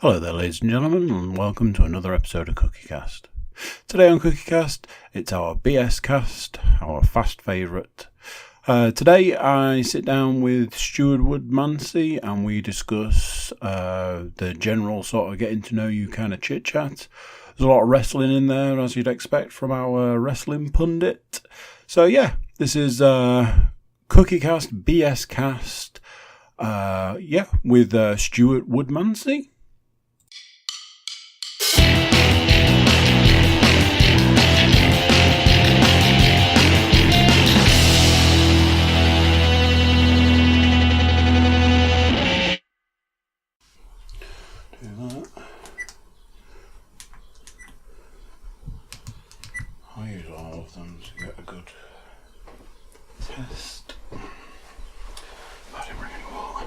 Hello there, ladies and gentlemen, and welcome to another episode of Cookiecast. Today on Cookiecast, it's our BScast, our fast favourite. Today I sit down with Stuart Woodmansey and we discuss the general sort of getting to know you kind of chit chat. There's a lot of wrestling in there, as you'd expect from our wrestling pundit. So yeah, this is Cookiecast BScast, with Stuart Woodmansey. I use all of them to get a good test. I didn't bring any water.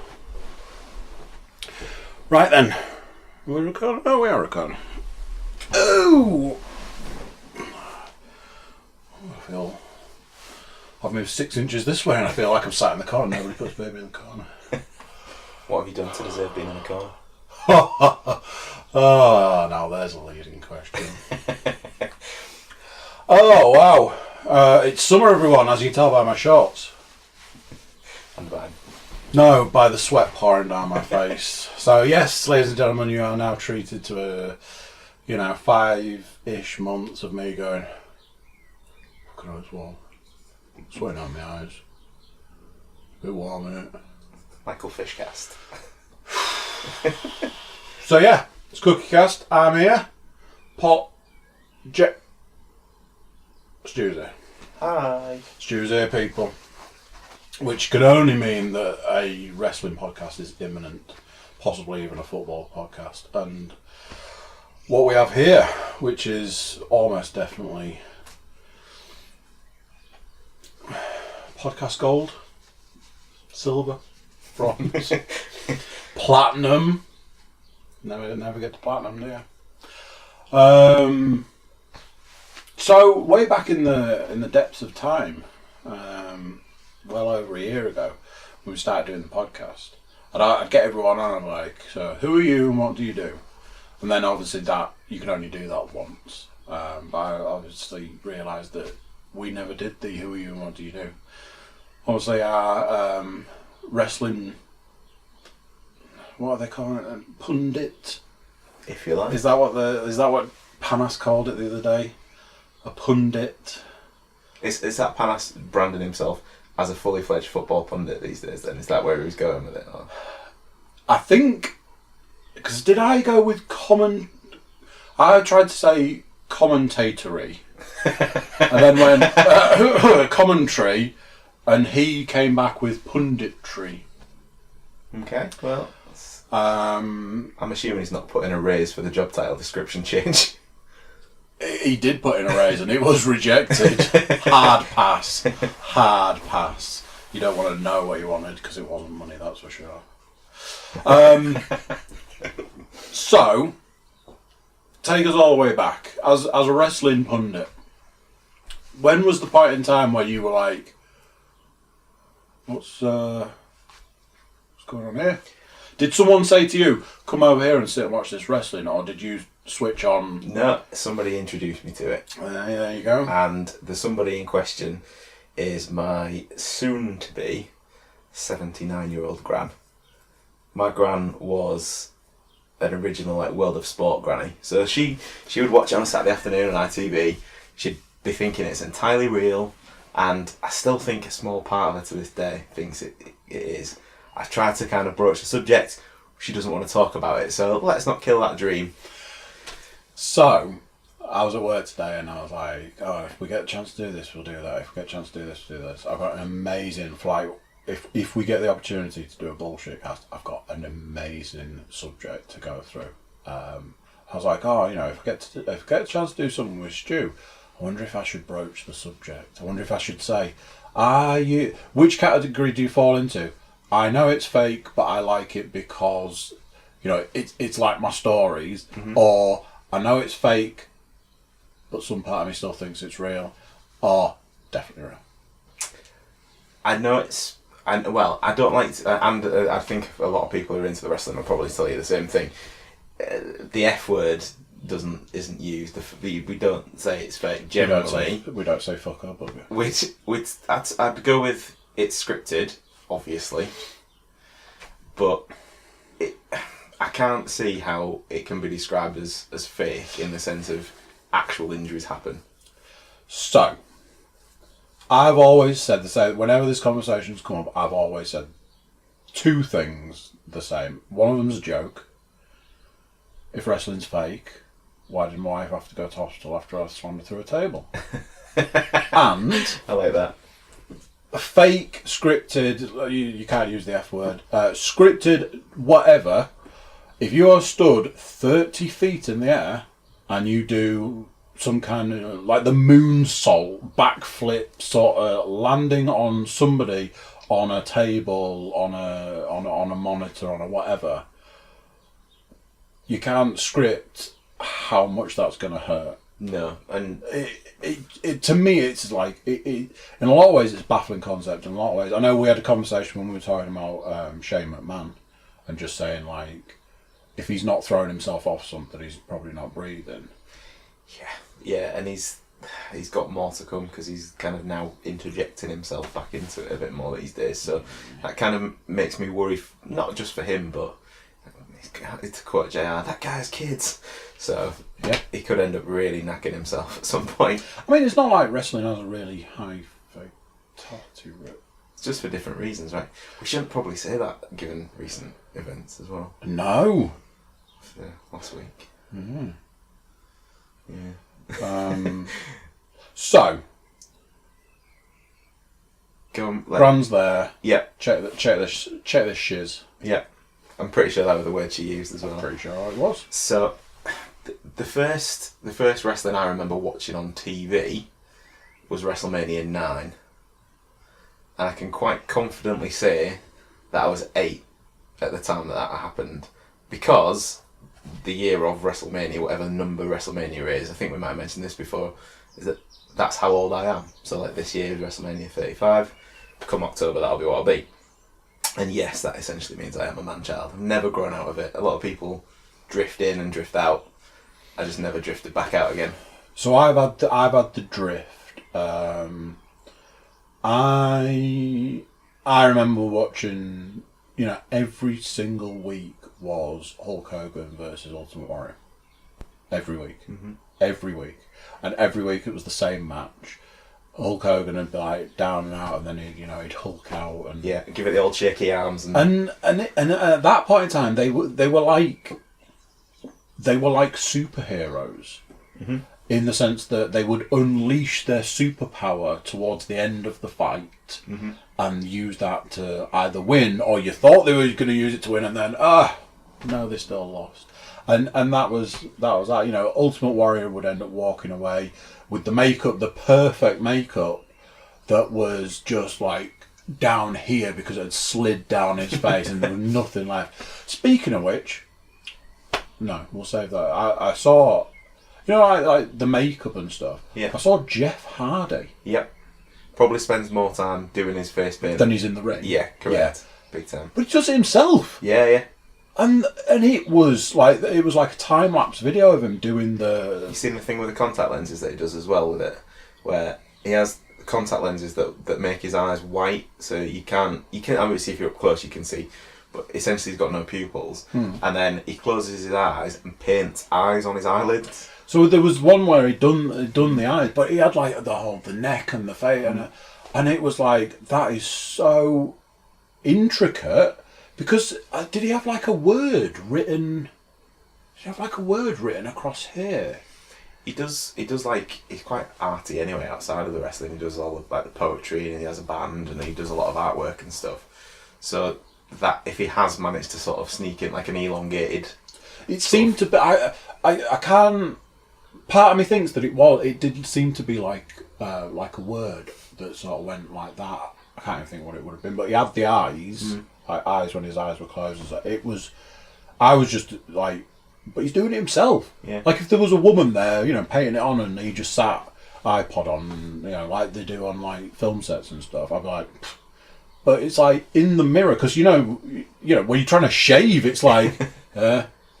Right then. We're recording? Oh, we are recording. Oh! I feel... I've moved 6 inches this way and I feel like I'm sat in the corner. Nobody puts baby in the corner. What have you done to deserve being in the corner? Oh, now there's a leading question. Oh, wow. It's summer, everyone, as you can tell by my shorts. And bad. No, by the sweat pouring down my face. So, yes, ladies and gentlemen, you are now treated to 5-ish months of me going, fucking hell, it's warm. Sweating on my eyes. A bit warm, innit? Michael Fishcast. So, yeah, it's Cookiecast. I'm here. Stu's here. Hi. Stu's here, people. Which could only mean that a wrestling podcast is imminent. Possibly even a football podcast. And what we have here, which is almost definitely podcast gold, silver, bronze, platinum. Never get to platinum, do you? So way back in the depths of time, well over a year ago, when we started doing the podcast, I'd get everyone on. I'm like, so who are you and what do you do? And then obviously that you can only do that once. But I obviously realised that we never did the who are you and what do you do. Obviously our wrestling, what are they calling it? Pundit. If you like. Is that what Panas called it the other day? A pundit. Is that Panas branding himself as a fully fledged football pundit these days then? Is that where he was going with it? Or? I think, because did I go with I tried to say commentatory and then went commentary, and he came back with punditry. Okay, well, I'm assuming he's not put in a raise for the job title description change. He did put in a raise and it was rejected. Hard pass. You don't want to know what he wanted because it wasn't money, that's for sure. So, take us all the way back. As a wrestling pundit, when was the point in time where you were like, what's going on here? Did someone say to you, come over here and sit and watch this wrestling, or did you switch on? No, somebody introduced me to it. There you go. And the somebody in question is my soon-to-be 79-year-old gran. My gran was an original World of Sport granny. So she would watch it on a Saturday afternoon on ITV. She'd be thinking it's entirely real, and I still think a small part of her to this day thinks it is. I've tried to kind of broach the subject. She doesn't want to talk about it, so let's not kill that dream. So, I was at work today and I was like, oh, if we get a chance to do this, we'll do that. If we get a chance to do this, we'll do this. I've got an amazing flight. If we get the opportunity to do a bullshit cast, I've got an amazing subject to go through. I was like, oh, if I get a chance to do something with Stu, I wonder if I should broach the subject. I wonder if I should say, which category do you fall into? I know it's fake, but I like it because, it's like my stories. Mm-hmm. Or I know it's fake, but some part of me still thinks it's real. Or definitely real. I know it's... I don't like to, and I think a lot of people who are into the wrestling will probably tell you the same thing. the F word isn't used. We don't say it's fake generally. We don't say fuck up, but Which I'd go with it's scripted, obviously, but I can't see how it can be described as fake in the sense of actual injuries happen. So, I've always said the same. Whenever this conversation's come up, I've always said two things the same. One of them's a joke. If wrestling's fake, why did my wife have to go to hospital after I slammed her through a table? And I like that. Fake, scripted, you can't use the F word, scripted, whatever. If you are stood 30 feet in the air and you do some kind of, like the moonsault, backflip, sort of landing on somebody on a table, on a monitor, on a whatever, you can't script how much that's going to hurt. No, and it to me, it's like in a lot of ways it's a baffling concept. In a lot of ways, I know we had a conversation when we were talking about Shane McMahon, and just saying like, if he's not throwing himself off something, he's probably not breathing. Yeah, and he's got more to come because he's kind of now interjecting himself back into it a bit more these days. So that kind of makes me worry, not just for him, but to quote JR, that guy has kids. So yeah, he could end up really knacking himself at some point. I mean, it's not like wrestling has a really high fatality rate. It's just for different reasons, right? We shouldn't probably say that given recent events as well. No. Last week. Mm-hmm. Yeah. So. Go on, Brand's there. Yep. Check this shiz. Yep. I'm pretty sure that was the word she used as well. I'm pretty sure it was. So, the first wrestling I remember watching on TV was WrestleMania 9. And I can quite confidently say that I was 8 at the time that happened. Because the year of WrestleMania, whatever number WrestleMania is, I think we might have mentioned this before, is that's how old I am. So like this year is WrestleMania 35. Come October, that'll be what I'll be. And yes, that essentially means I am a man-child. I've never grown out of it. A lot of people drift in and drift out. I just never drifted back out again. So I've had the drift. I remember watching, every single week was Hulk Hogan versus Ultimate Warrior. Every week. Mm-hmm. Every week. And every week it was the same match. Hulk Hogan would be like down and out, and then he'd Hulk out and give it the old shaky arms and at that point in time they were like superheroes. Mm-hmm. In the sense that they would unleash their superpower towards the end of the fight. Mm-hmm. And use that to either win, or you thought they were going to use it to win, and then no, they still lost. And that was that. Ultimate Warrior would end up walking away with the makeup, the perfect makeup, that was just like down here because it had slid down his face and there was nothing left. Speaking of which, no, we'll save that. I saw, like the makeup and stuff. Yeah. I saw Jeff Hardy. Yep. Probably spends more time doing his face paint than he's in the ring. Yeah, correct. Yeah. Big time. But he does it himself. Yeah. And it was like a time lapse video of him doing the. You seen the thing with the contact lenses that he does as well with it, where he has contact lenses that make his eyes white, so you can obviously if you're up close you can see, but essentially he's got no pupils, and then he closes his eyes and paints eyes on his eyelids. So there was one where he'd done the eyes, but he had like the neck and the face, and it was like, that is so intricate. Because did he have like a word written? Did he have like a word written across here? He does like, he's quite arty anyway outside of the wrestling. He does all of like the poetry, and he has a band, and he does a lot of artwork and stuff. So that if he has managed to sort of sneak in like an elongated, it seemed to be. I can't. Part of me thinks that it did seem to be like a word that sort of went like that. I can't even think what it would have been, but he had the eyes, like eyes when his eyes were closed. I was just like, but he's doing it himself. Yeah. Like if there was a woman there, painting it on, and he just sat iPod on, like they do on like film sets and stuff, I'd be like, pfft. But it's like in the mirror, because when you're trying to shave, it's like,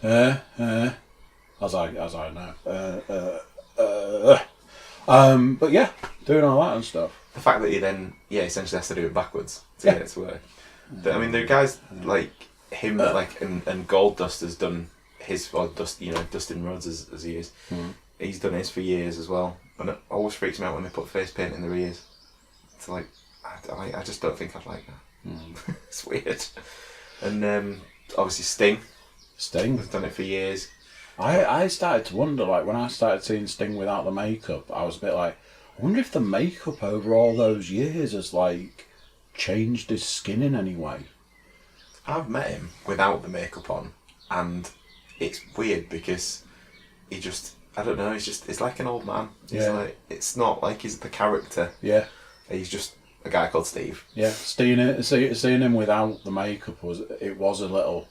As I know. But yeah, doing all that and stuff. The fact that he then, essentially has to do it backwards to get it to work. I mean, there are guys like him, and Gold Dust has done his, or Dust, Dustin Rhodes as he is. He's done his for years as well, and it always freaks me out when they put face paint in their ears. It's like, I just don't think I'd like that. It's weird. And obviously Sting has done it for years. I started to wonder, like, when I started seeing Sting without the makeup, I was a bit like, I wonder if the makeup over all those years has, like, changed his skin in any way. I've met him without the makeup on, and it's weird because he just, I don't know, it's like an old man. It's not like he's the character. Yeah. He's just a guy called Steve. Yeah, seeing him without the makeup was a little...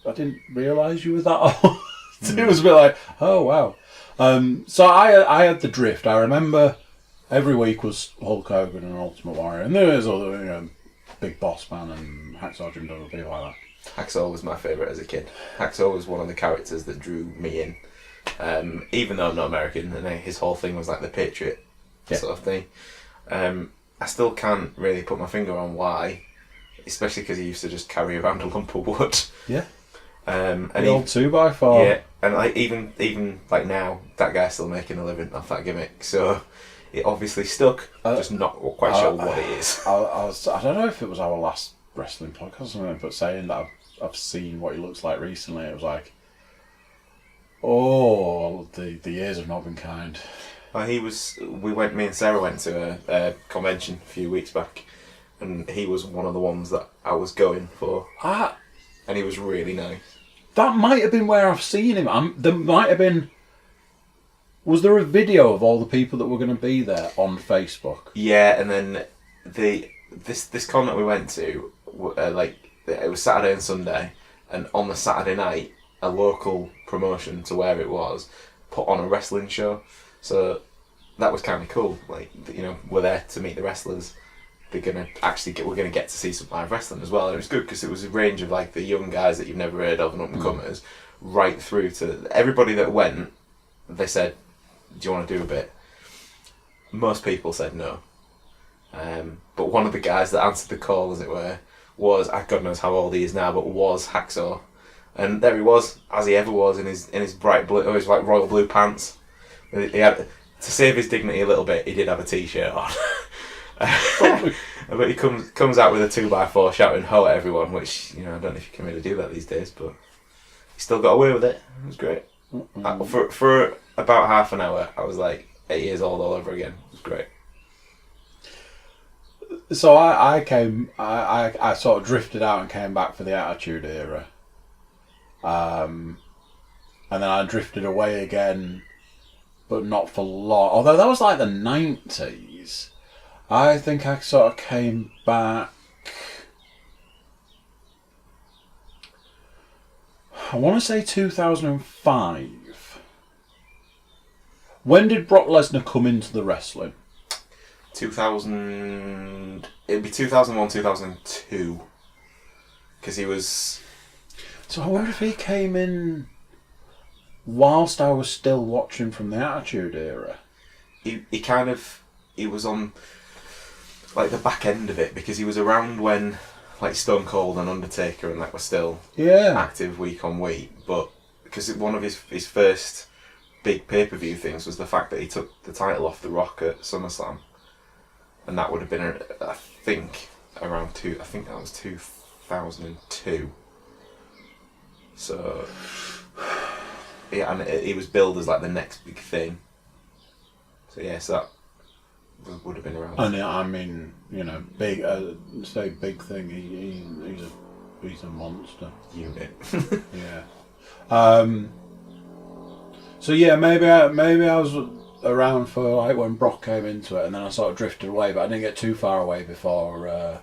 I didn't realise you were that old. It was a bit like, oh wow. So I had the drift. I remember every week was Hulk Hogan and Ultimate Warrior, and there was other, Big Boss Man and Hacksaw Jim Duggan, people like that. Hacksaw was my favourite as a kid. Hacksaw was one of the characters that drew me in. Even though I'm not American, and his whole thing was like the Patriot sort of thing. I still can't really put my finger on why, especially because he used to just carry around a lump of wood. Yeah. And the old 2x4. Yeah, and like even like now, that guy's still making a living off that gimmick. So it obviously stuck. Just not quite sure what it is. I don't know if it was our last wrestling podcast or something, but saying that I've seen what he looks like recently, it was like, oh, the years have not been kind. Me and Sarah went to a convention a few weeks back, and he was one of the ones that I was going for. And he was really nice. That might have been where I've seen him. There might have been... Was there a video of all the people that were going to be there on Facebook? Yeah, and then this con that we went to, it was Saturday and Sunday, and on the Saturday night, a local promotion to where it was put on a wrestling show. So that was kind of cool. Like, we're there to meet the wrestlers. We're gonna get to see some live wrestling as well. And it was good because it was a range of like the young guys that you've never heard of and up and comers, right through to everybody that went. They said, "Do you want to do a bit?" Most people said no, but one of the guys that answered the call, as it were, was, God knows how old he is now, but was Hacksaw, and there he was, as he ever was, in his bright blue, his like royal blue pants. He had, to save his dignity a little bit, he did have a t-shirt on. But he comes out with a 2x4 shouting "ho" at everyone, which I don't know if you can really do that these days, but he still got away with it. It was great. For about half an hour, I was like 8 years old all over again. It was great. So I sort of drifted out and came back for the Attitude Era, and then I drifted away again, but not for long. Although that was like the 90s. I think I sort of came back... I want to say 2005. When did Brock Lesnar come into the wrestling? 2000... It'd be 2001, 2002. Because he was... So I wonder if he came in whilst I was still watching from the Attitude Era. He was on... like the back end of it, because he was around when like Stone Cold and Undertaker and were still active week on week, but because one of his first big pay-per-view things was the fact that he took the title off The Rock at SummerSlam, and that would have been I think that was 2002. So yeah, and he was billed as like the next big thing. So yes, that would have been around. And I mean, big. Say big thing. He's a monster. Unit. Yeah. So yeah, maybe I was around for like when Brock came into it, and then I sort of drifted away, but I didn't get too far away before.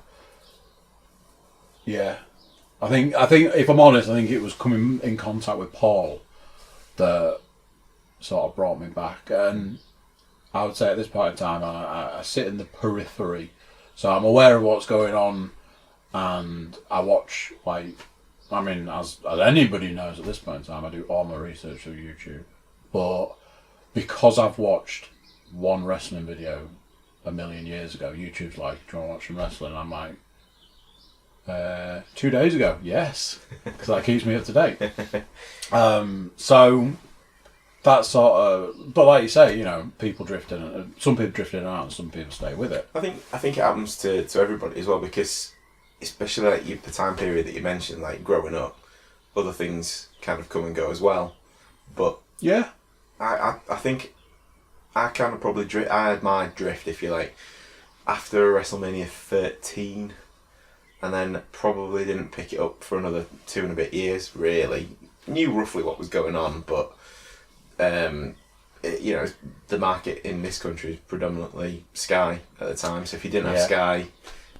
Yeah, I think if I'm honest, I think it was coming in contact with Paul that sort of brought me back, and I would say at this point in time, I sit in the periphery, so I'm aware of what's going on, and I watch like I mean, as anybody knows at this point in time, I do all my research through YouTube. But because I've watched one wrestling video a million years ago, YouTube's like, do you want to watch some wrestling? And I'm like, 2 days ago, yes, because that keeps me up to date. So that sort of, but like you say, you know, people drift in. Some people drift in and out, and some people stay with it. I think it happens to everybody as well, because especially like the time period that you mentioned, like growing up, other things kind of come and go as well. But yeah, I think I kind of probably I had my drift, if you like, after WrestleMania 13. And then probably didn't pick it up for another 2 and a bit years, really. Knew roughly what was going on, but, you know, the market in this country is predominantly Sky at the time. So if you didn't have Sky,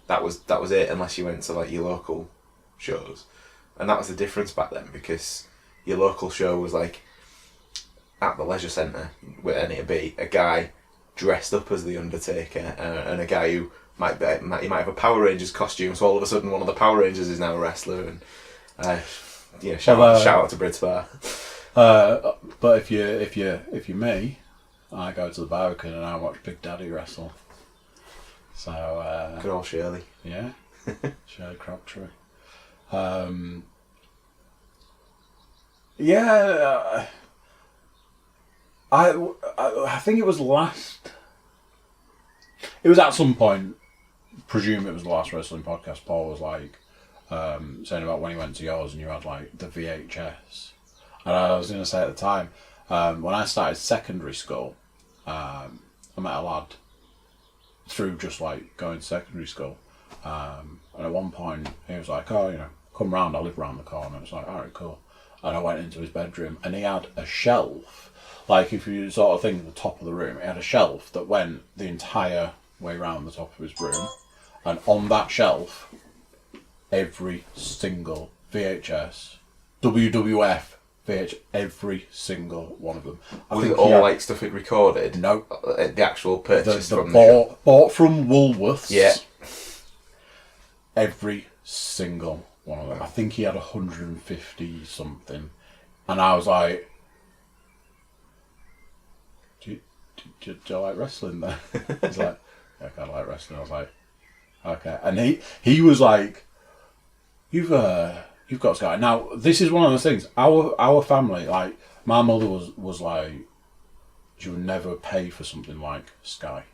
that was it, unless you went to, like, your local shows. And that was the difference back then, because your local show was, like, at the leisure centre, where it'd be a guy dressed up as The Undertaker, and a guy who... he might have a Power Rangers costume, so all of a sudden one of the Power Rangers is now a wrestler, and shout out to Bridspar. But if you're me, I go to the Barbican and I watch Big Daddy wrestle. So good old Shirley. Yeah, Shirley Crabtree. Yeah, I think it was last. It was at some point. Presume it was the last wrestling podcast. Paul was like saying about when he went to yours and you had like the VHS. And I was going to say at the time, when I started secondary school, I met a lad through just like going to secondary school. And at one point he was like, oh, you know, come round, I live round the corner. It's like, alright, cool. And I went into his bedroom and he had a shelf. Like if you sort of think at the top of the room, he had a shelf that went the entire way round the top of his room. And on that shelf, every single VHS, WWF VHS, every single one of them. Was it all like stuff he'd recorded? No. The actual purchase from bought from Woolworths. Yeah. Every single one of them. I think he had 150 something. And I was like, do you like wrestling then? He's like, yeah, I kind of like wrestling. I was like, okay. And he was like, you've got Sky. Now, this is one of those things. Our family, like, my mother was like, she would never pay for something like Sky.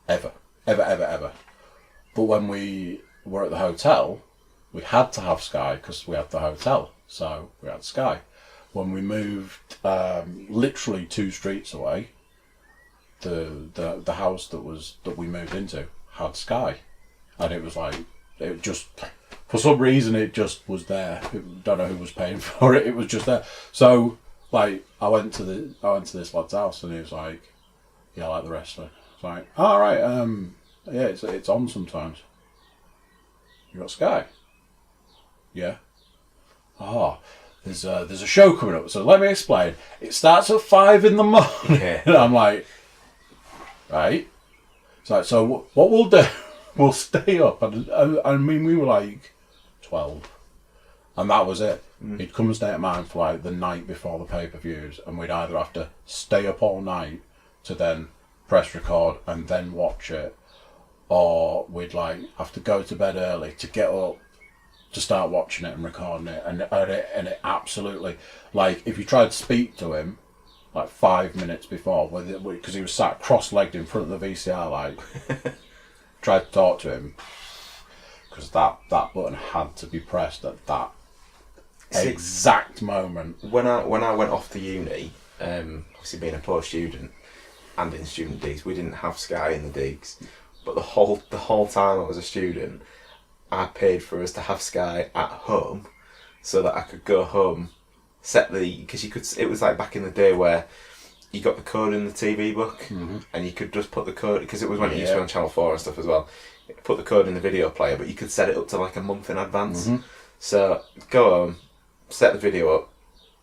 Ever. But when we were at the hotel, we had to have Sky because we had the hotel. So we had Sky. When we moved literally 2 streets away, the house that we moved into had Sky. And it was like, it just, for some reason it just was there. Don't know who was paying for it. It was just there. So like I went to this lad's house and he was like, yeah, I like the wrestling. It's like, all right, yeah, it's on sometimes. You got Sky? Yeah. Oh, there's a show coming up. So let me explain. It starts at 5 in the morning. Yeah. And I'm like, right. It's like, so what we'll do? We'll stay up, and I mean, we were like 12, and that was it. He'd come and stay at mine for like the night before the pay-per-views, and we'd either have to stay up all night to then press record and then watch it, or we'd like have to go to bed early to get up to start watching it and recording it, and it absolutely, like, if you tried to speak to him like 5 minutes before, because he was sat cross-legged in front of the VCR, like. Tried to talk to him because that button had to be pressed at that exact moment. When I went off to uni, obviously being a poor student and in student digs, we didn't have Sky in the digs. But the whole time I was a student, I paid for us to have Sky at home, so that I could go home, because you could. It was like back in the day where. You got the code in the TV book, and you could just put the code, because it was when it used to be on Channel 4 and stuff as well. You could put the code in the video player, but you could set it up to like a month in advance. So go home, set the video up,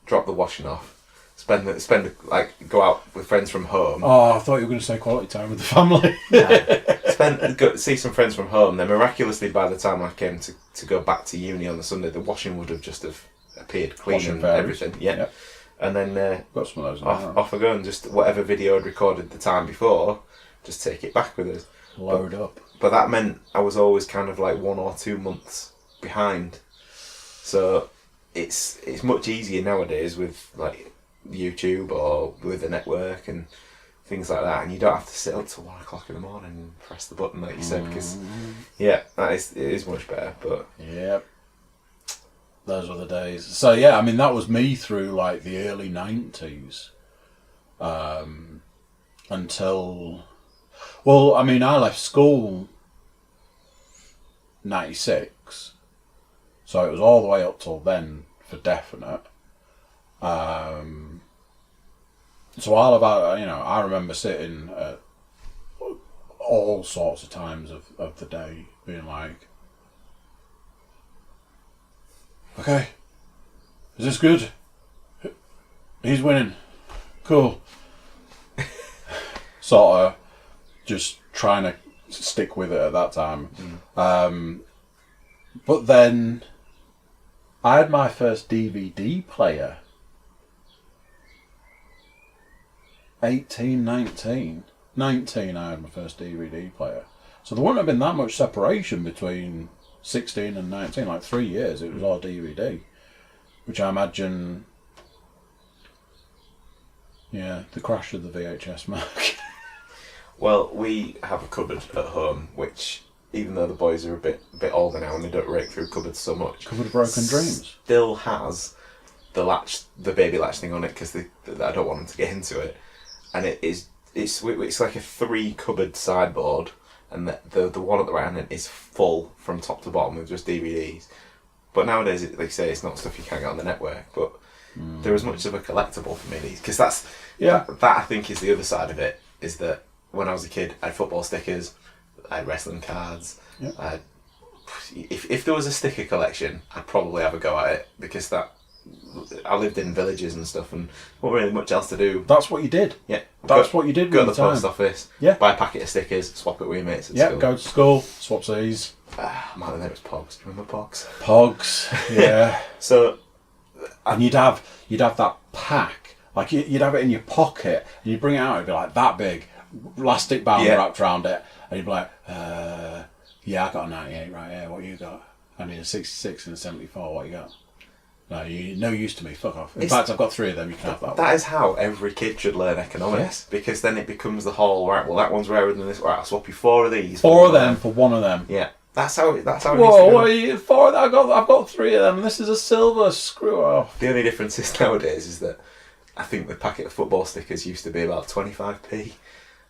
drop the washing off, Go out with friends from home. Oh, I thought you were going to say quality time with the family. See some friends from home. Then miraculously, by the time I came to go back to uni on the Sunday, the washing would have just have appeared clean Washing and fairies. everything. Yeah. Yep. And then Got some of those. off I go, and just whatever video I'd recorded the time before, just take it back with us. Load up. But that meant I was always kind of like 1 or 2 months behind. So it's much easier nowadays with like YouTube or with the network and things like that, and you don't have to sit up till 1 o'clock in the morning and press the button like you said, because it is much better. But yep, those were the days. So yeah, I mean that was me through like the early 90s, until, well, I mean I left school 96, so it was all the way up till then for definite. So all about, I remember sitting at all sorts of times of the day being like, okay, is this good? He's winning. Cool. Sort of just trying to stick with it at that time. But then I had my first DVD player 19 I had my first DVD player. So there wouldn't have been that much separation between 16 and 19, like 3 years. It was all DVD, which I imagine, the crash of the VHS market. Well, we have a cupboard at home, which, even though the boys are a bit older now and they don't rake through cupboards so much, Cupboard of Broken Dreams still has the baby latch thing on it, because I don't want them to get into it. And it's like a 3 cupboard sideboard, and the one at the right hand is full from top to bottom with just DVDs. But nowadays, like you say, it's not stuff you can't get on the network. But they're as much of a collectible for me, because that I think is the other side of it. Is that when I was a kid, I had football stickers, I had wrestling cards. Yeah. If there was a sticker collection, I'd probably have a go at it, because I lived in villages and stuff, and not really much else to do. That's what you did. Yeah, that's what you did. Go to the post office. Yeah, buy a packet of stickers, swap it with your mates at school. Go to school, swap C's. My name was Pogs. Do you remember Pogs? Pogs. Yeah. So, and you'd have that pack. Like you'd have it in your pocket, and you'd bring it out. It'd be like that big, elastic band wrapped around it, and you'd be like, I got a 98 right here. What you got? I need a 66 and a 74. What you got? No, you're no use to me. Fuck off. In fact, I've got 3 of them. You can have that. That is how every kid should learn economics, because then it becomes the whole right. Well, that one's rarer than this. Right, I'll swap you 4 of these. 4 of them for 1 of them. Yeah, that's how. Whoa, what are you? 4? I've got 3 of them. And this is a silver. Screw off. The only difference is nowadays is that I think the packet of football stickers used to be about 25p.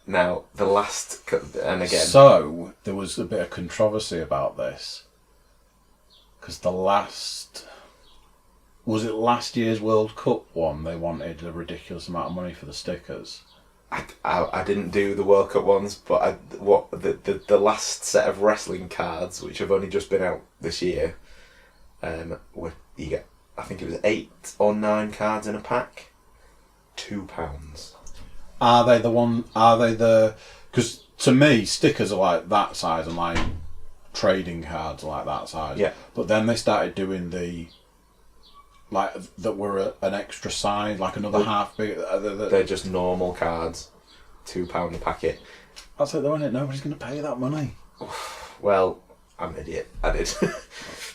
Now the last, and again. So there was a bit of controversy about this, because was it last year's World Cup one? They wanted a ridiculous amount of money for the stickers. I didn't do the World Cup ones, but the last set of wrestling cards, which have only just been out this year, where you get, I think it was 8 or 9 cards in a pack, £2. Are they the one? Are they the? Because to me, stickers are like that size, and like trading cards are like that size. Yeah. But then they started doing the, like, that were an extra size, like another half big. They're just normal cards, £2 a packet. That's like, though, isn't it? Nobody's going to pay that money. Well, I'm an idiot. I did.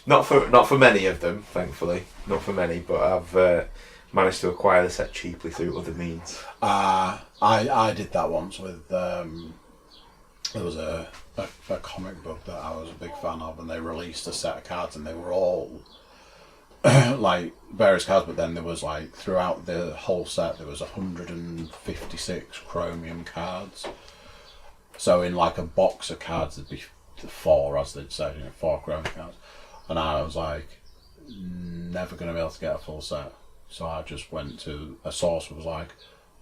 not for many of them, thankfully. Not for many, but I've managed to acquire the set cheaply through other means. I did that once with there was a comic book that I was a big fan of, and they released a set of cards, and they were all like various cards, but then there was like throughout the whole set there was 156 chromium cards. So in like a box of cards there'd be 4, as they'd say, 4 chromium cards, and I was like, never going to be able to get a full set. So I just went to a source and was like,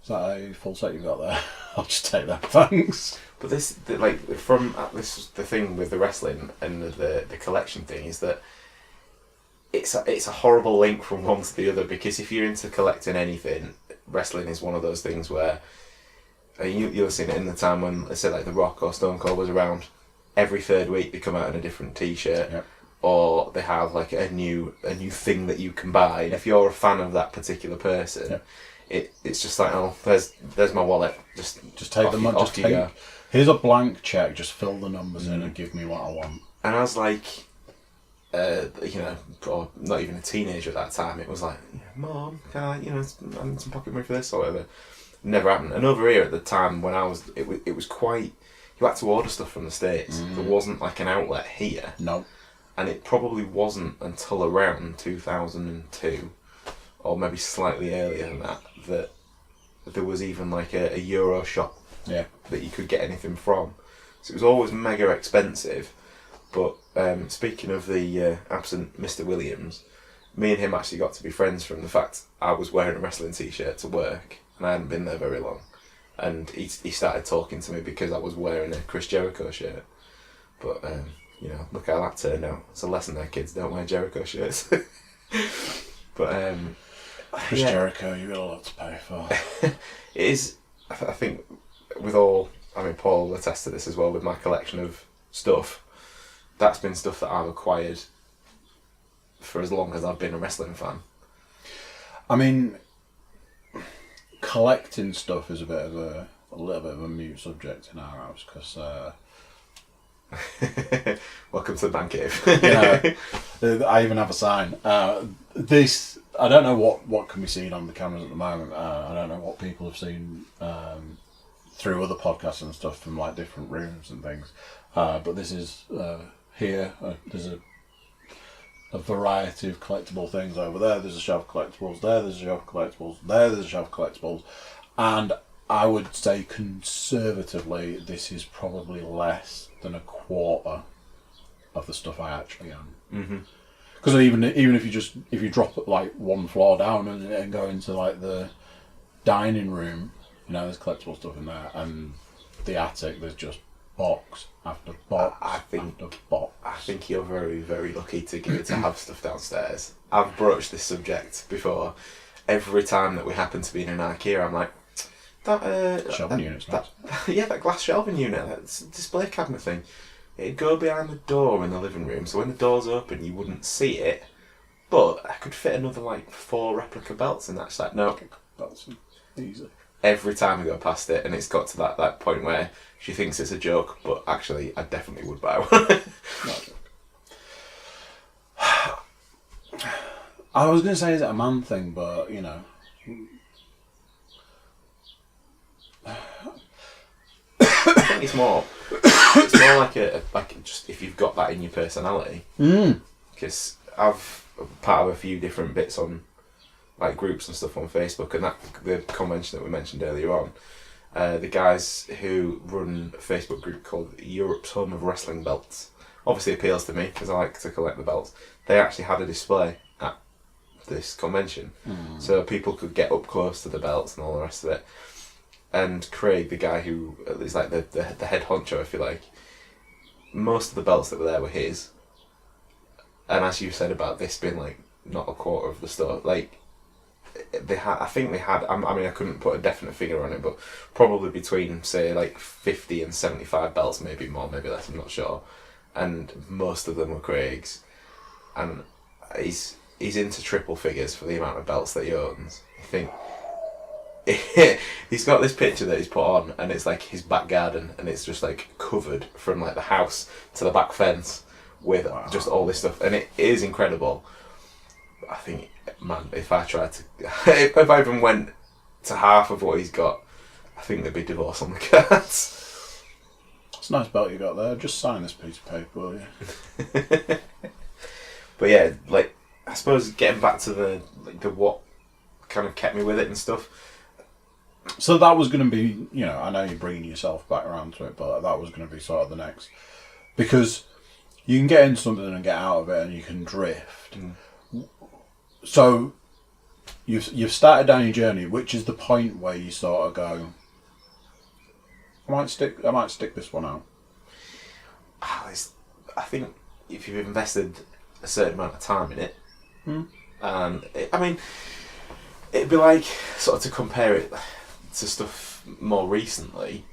is that a full set you've got there? I'll just take that, thanks. But this is the thing with the wrestling and the collection thing, is that it's a horrible link from one to the other, because if you're into collecting anything, wrestling is one of those things where you'll have seen it in the time when, let's say, like The Rock or Stone Cold was around. Every third week they come out in a different T-shirt, Yep. or they have like a new thing that you can buy. And if you're a fan of that particular person, it's just like, oh, there's my wallet. Just take the money. Just take. Here's a blank check. Just fill the numbers in and give me what I want. And I was like, or not even a teenager at that time. It was like, Mom, can I, I need some pocket money for this or whatever. Never happened. And over here at the time when it was quite. You had to order stuff from the States. There wasn't like an outlet here. No. And it probably wasn't until around 2002, or maybe slightly earlier than that there was even like a Euro shop that you could get anything from. So it was always mega expensive. But speaking of the absent Mr. Williams, me and him actually got to be friends from the fact I was wearing a wrestling T-shirt to work, and I hadn't been there very long. And he started talking to me because I was wearing a Chris Jericho shirt. But, look how that turned out. It's a lesson there, kids. Don't wear Jericho shirts. But, Chris Jericho, you got a lot to pay for. It is, I think, Paul will attest to this as well, with my collection of stuff. That's been stuff that I've acquired for as long as I've been a wrestling fan. I mean, collecting stuff is a little bit of a mute subject in our house because welcome to the man cave. I even have a sign. This I don't know what can be seen on the cameras at the moment. I don't know what people have seen through other podcasts and stuff from like different rooms and things. But this is here. There's a variety of collectible things over there. There's a shelf of collectibles there. There's a shelf of collectibles there. There's a shelf of collectibles, and I would say conservatively, this is probably less than a quarter of the stuff I actually own. Because even if you drop it like one floor down and go into like the dining room, there's collectible stuff in there, and the attic there's just box after box after box. I think you're very, very lucky to have stuff downstairs. I've broached this subject before. Every time that we happen to be in an IKEA, I'm like, that shelving unit's nice. That glass shelving unit, that display cabinet thing. It'd go behind the door in the living room, so when the door's open, you wouldn't see it. But I could fit another 4 replica belts in that. It's like, no, Belts easy. Every time I go past it, and it's got to that point where she thinks it's a joke, but actually I definitely would buy one. I was going to say, is it a man thing, but I think it's more like just if you've got that in your personality. Because I've part of a few different bits on like groups and stuff on Facebook, and that the convention that we mentioned earlier on, the guys who run a Facebook group called Europe's Home of Wrestling Belts obviously appeals to me because I like to collect the belts. They actually had a display at this convention, so people could get up close to the belts and all the rest of it. And Craig, the guy who is like the head honcho, if you like, most of the belts that were there were his. And as you said about this being like not a quarter of the stuff, like they had, I think they had. I mean, I couldn't put a definite figure on it, but probably between say like 50 and 75 belts, maybe more, maybe less. I'm not sure. And most of them were Craig's, and he's into triple figures for the amount of belts that he owns. I think. He's got this picture that he's put on, and it's like his back garden, and it's just like covered from like the house to the back fence with just all this stuff, and it is incredible. I think, man, if I tried to, if I even went to half of what he's got, I think there'd be divorce on the cards. It's a nice belt you got there. Just sign this piece of paper, will you? But yeah, like I suppose getting back to the what kind of kept me with it and stuff. So that was going to be, I know you're bringing yourself back around to it, but that was going to be sort of the next. Because you can get into something and get out of it, and you can drift. So you've started down your journey, which is the point where you sort of go, I might stick this one out. I think if you've invested a certain amount of time in it, and I mean, it'd be like, sort of to compare it to stuff more recently,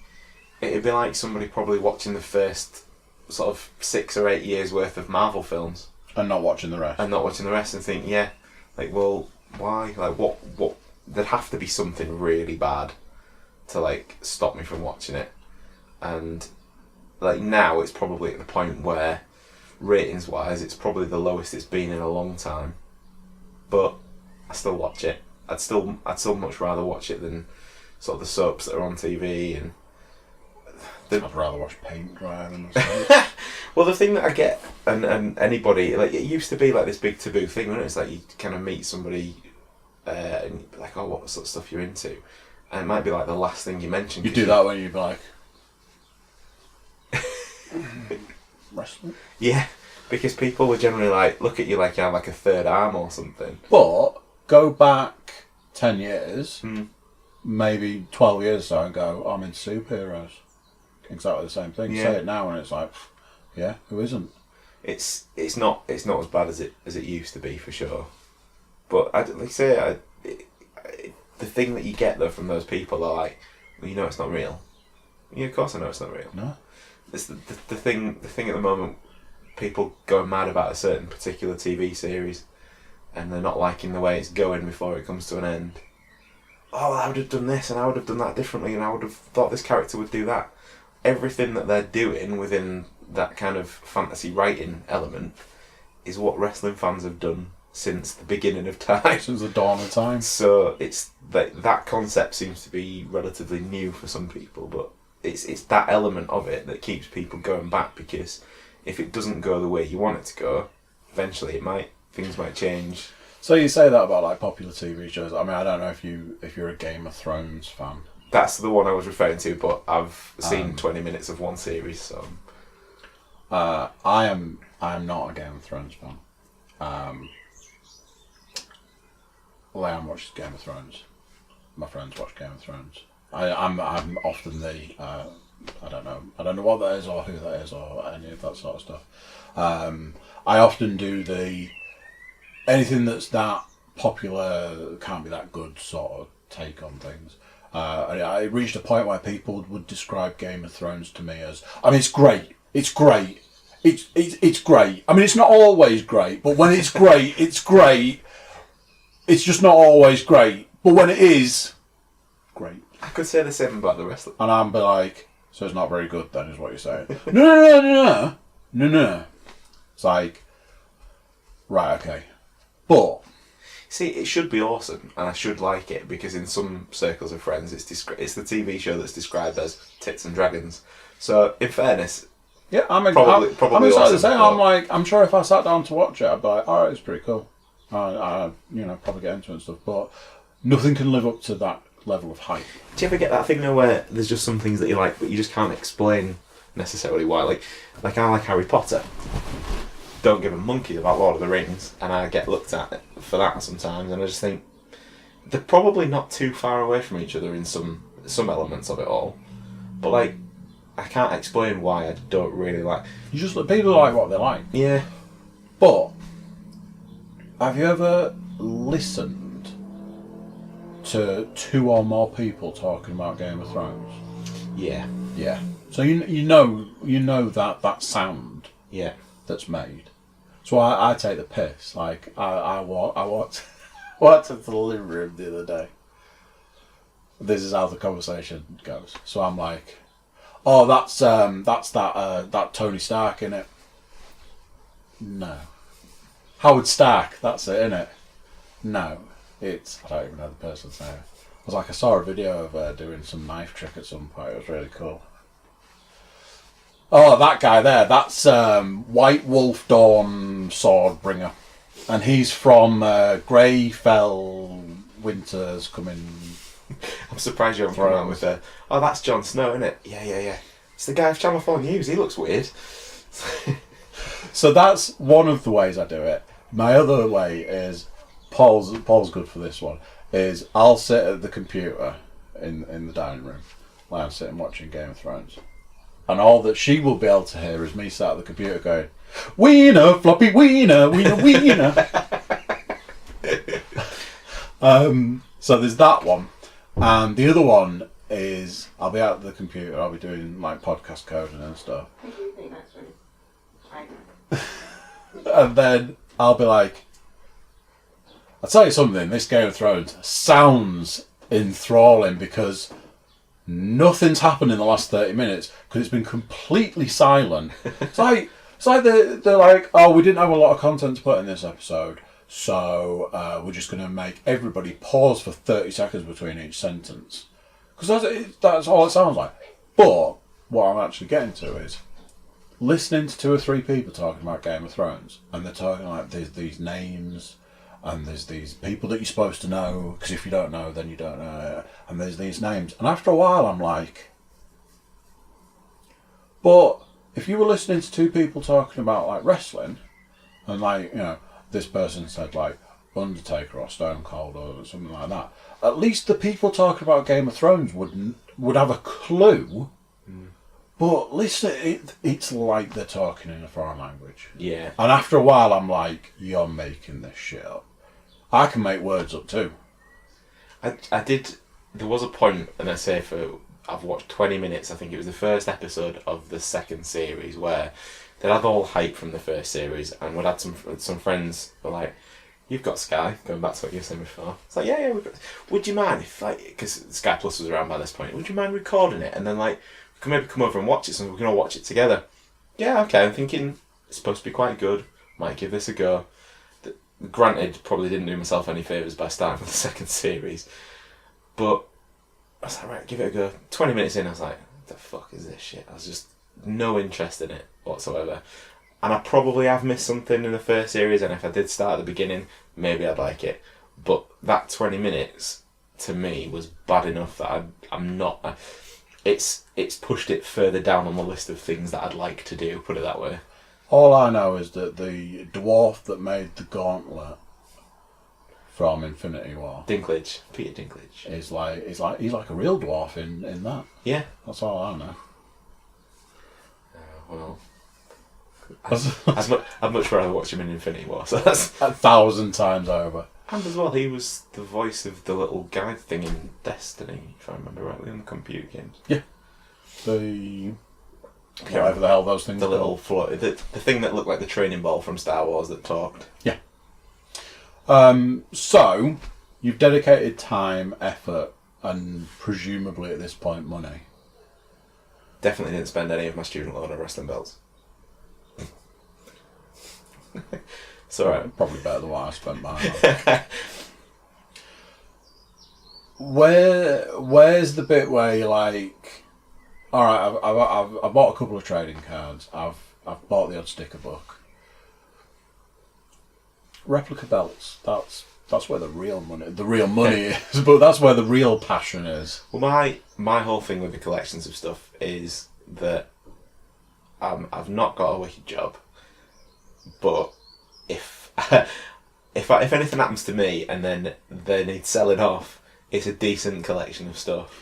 it'd be like somebody probably watching the first sort of 6 or 8 years worth of Marvel films. And not watching the rest. And think, yeah, like, well, why? Like, what? There'd have to be something really bad to, like, stop me from watching it. And, like, now it's probably at the point where, ratings-wise, it's probably the lowest it's been in a long time. But I still watch it. I'd still much rather watch it than sort of the soaps that are on TV and... I'd rather watch paint dry than the Well, the thing that I get, and anybody, like, it used to be like this big taboo thing, wasn't it? It's like you kind of meet somebody and you'd be like, oh, what sort of stuff you're into? And it might be like the last thing you mention. You do that when you'd be like... wrestling? Yeah, because people would generally like look at you like you have like a third arm or something. But go back 10 years, maybe 12 years or so, and go, I'm in superheroes. Exactly the same thing. Yeah. Say it now and it's like, yeah, who isn't? It's not as bad as it used to be, for sure. But the thing that you get though from those people are like, well, you know it's not real. Yeah, of course I know it's not real. No. It's the thing at the moment, people going mad about a certain particular TV series and they're not liking the way it's going before it comes to an end. Oh, I would have done this and I would have done that differently and I would have thought this character would do that. Everything that they're doing within that kind of fantasy writing element is what wrestling fans have done since the beginning of time. Since the dawn of time. So it's that concept seems to be relatively new for some people, but it's that element of it that keeps people going back, because if it doesn't go the way you want it to go, eventually things might change. So you say that about like popular TV shows. I mean, I don't know if you're a Game of Thrones fan. That's the one I was referring to, but I've seen 20 minutes of one series, so... I am not a Game of Thrones fan. Leanne watches Game of Thrones. My friends watch Game of Thrones. I'm often the... I don't know what that is or who that is or any of that sort of stuff. I often do anything that's that popular can't be that good sort of take on things. I reached a point where people would describe Game of Thrones to me as, I mean, it's great. It's great. It's great. I mean, it's not always great, but when it's great, it's great. It's just not always great, but when it is, great. I could say the same about the wrestling. And I'm like, so it's not very good then, is what you're saying? No. It's like, right, okay. But... See, it should be awesome, and I should like it, because in some circles of friends, it's the TV show that's described as tits and dragons. So, in fairness, yeah, I'm probably exactly awesome, the same. I'm sure if I sat down to watch it, I'd be like, all right, it's pretty cool. I probably get into it and stuff, but nothing can live up to that level of hype. Do you ever get that thing though, where there's just some things that you like, but you just can't explain necessarily why? Like I like Harry Potter. Don't give a monkey about Lord of the Rings, and I get looked at for that sometimes, and I just think they're probably not too far away from each other in some elements of it all, but like I can't explain why I don't really like. People like what they like. Yeah. But have you ever listened to 2 or more people talking about Game of Thrones? Yeah. Yeah. So you know that sound. Yeah. That's made. So I take the piss. Like I walked to the living room the other day. This is how the conversation goes. So I'm like, oh, that's that Tony Stark, innit? No. Howard Stark, that's it, innit? No. I don't even know the person's name. I was like, I saw a video of her doing some knife trick at some point. It was really cool. Oh, that guy there, that's White Wolf Dawn Swordbringer. And he's from Greyfell Winter's Coming. I'm surprised you haven't come out with oh, that's Jon Snow, isn't it? Yeah. It's the guy of Channel 4 News, he looks weird. So that's one of the ways I do it. My other way is, Paul's good for this one, is I'll sit at the computer in the dining room while I'm sitting watching Game of Thrones. And all that she will be able to hear is me sat at the computer going, wiener, floppy wiener, wiener, wiener. So there's that one. And the other one is I'll be at the computer, I'll be doing like podcast coding and stuff. I do think that's funny. And then I'll be like, I'll tell you something, this Game of Thrones sounds enthralling because nothing's happened in the last 30 minutes because it's been completely silent. It's like they're like, oh, we didn't have a lot of content to put in this episode, so we're just going to make everybody pause for 30 seconds between each sentence. Because that's all it sounds like. But what I'm actually getting to is listening to 2 or 3 people talking about Game of Thrones, and they're talking like there's these names, and there's these people that you're supposed to know, because if you don't know, then you don't know, and there's these names. And after a while, I'm like, but if you were listening to 2 people talking about like wrestling, and like, you know, this person said like Undertaker or Stone Cold or something like that, at least the people talking about Game of Thrones would have a clue. But listen, it's like they're talking in a foreign language. Yeah. And after a while, I'm like, you're making this shit up. I can make words up too. I did. There was a point, and I've watched 20 minutes. I think it was the first episode of the second series where they had all hype from the first series, and we'd had some friends who were like, "You've got Sky." Going back to what you were saying before, it's like, yeah. Would you mind if because Sky Plus was around by this point? Would you mind recording it and then like we can maybe come over and watch it, so we can all watch it together? Yeah, okay. I'm thinking it's supposed to be quite good. Might give this a go. Granted, probably didn't do myself any favours by starting with the second series, but I was like, right, give it a go. 20 minutes in, I was like, what the fuck is this shit? I was just no interest in it whatsoever. And I probably have missed something in the first series, and if I did start at the beginning, maybe I'd like it. But that 20 minutes, to me, was bad enough that I'm not... It's pushed it further down on the list of things that I'd like to do, put it that way. All I know is that the dwarf that made the gauntlet from Infinity War, Peter Dinklage, he's like a real dwarf in that. Yeah, that's all I know. Well, I'd much rather watch him in Infinity War. So that's 1,000 times over. And as well, he was the voice of the little guide thing in Destiny, if I remember rightly, in the computer games. Yeah, the whatever the hell those things. The little float, the thing that looked like the training ball from Star Wars that talked. Yeah. So you've dedicated time, effort, and presumably at this point money. Definitely didn't spend any of my student loan on wrestling belts. It's alright. Probably better than what I spent mine on. Where's the bit where you're like, all right, I've bought a couple of trading cards. I've bought the odd sticker book. Replica belts. That's where the real money is. But that's where the real passion is. Well, my whole thing with the collections of stuff is that I've not got a wicked job, but if anything happens to me and then they need selling off, it's a decent collection of stuff.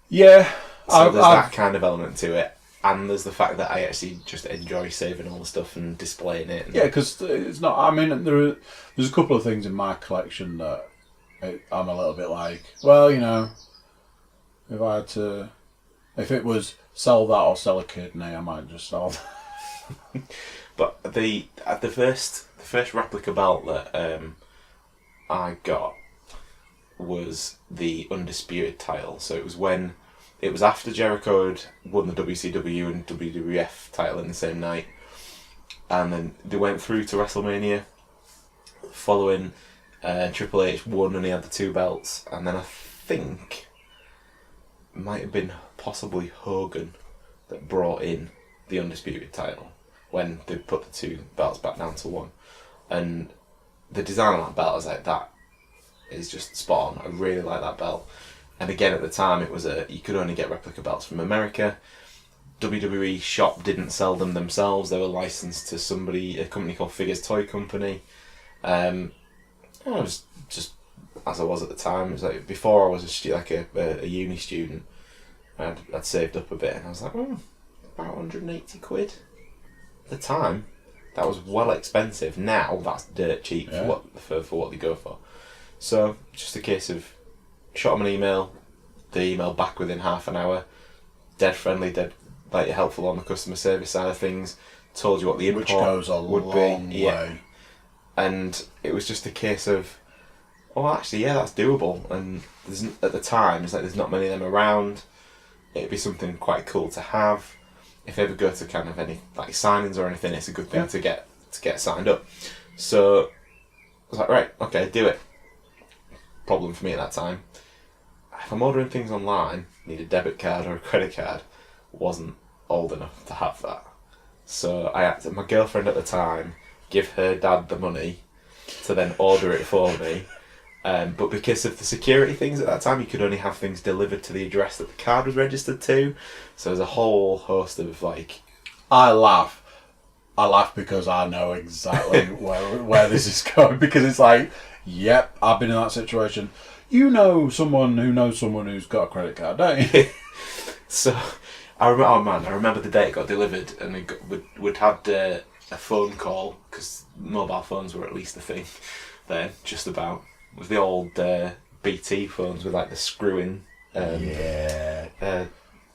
Yeah. So there's that kind of element to it, and there's the fact that I actually just enjoy saving all the stuff and displaying it. Yeah, because it's not. I mean, there's a couple of things in my collection that I'm a little bit like, well, you know, if it was sell that or sell a kidney, I might just sell that. But the first replica belt that I got was the Undisputed title. So it was after Jericho had won the WCW and WWF title in the same night, and then they went through to WrestleMania. Following, Triple H won and he had the 2 belts, and then I think it might have been possibly Hogan that brought in the Undisputed title when they put the 2 belts back down to 1. And the design of that belt, I was like, that is just spot on. I really like that belt. And again, at the time, it was you could only get replica belts from America. WWE shop didn't sell them themselves. They were licensed to a company called Figures Toy Company. I was just, as I was at the time, it was like before I was a uni student, I'd saved up a bit, and I was like, about 180 quid. At the time, that was well expensive. Now, that's dirt cheap for what they go for. So just a case of shot them an email, the email back within half an hour, dead friendly, dead like helpful on the customer service side of things, told you what the import Which goes a would long be. way. And it was just a case of, oh, actually, yeah, that's doable. And at the time, it's like there's not many of them around. It'd be something quite cool to have. If they ever go to kind of any like signings or anything, it's a good thing to get signed up. So I was like, right, okay, do it. Problem for me at that time, if I'm ordering things online, need a debit card or a credit card, wasn't old enough to have that. So I had to, my girlfriend at the time, give her dad the money to then order it for me. But because of the security things at that time, you could only have things delivered to the address that the card was registered to. So there's a whole host of like... I laugh because I know exactly where this is going, because it's like, yep, I've been in that situation. You know someone who knows someone who's got a credit card, don't you? So I remember the day it got delivered, and we'd had a phone call, because mobile phones were at least a thing then, just about. It was the old BT phones with like the screw-in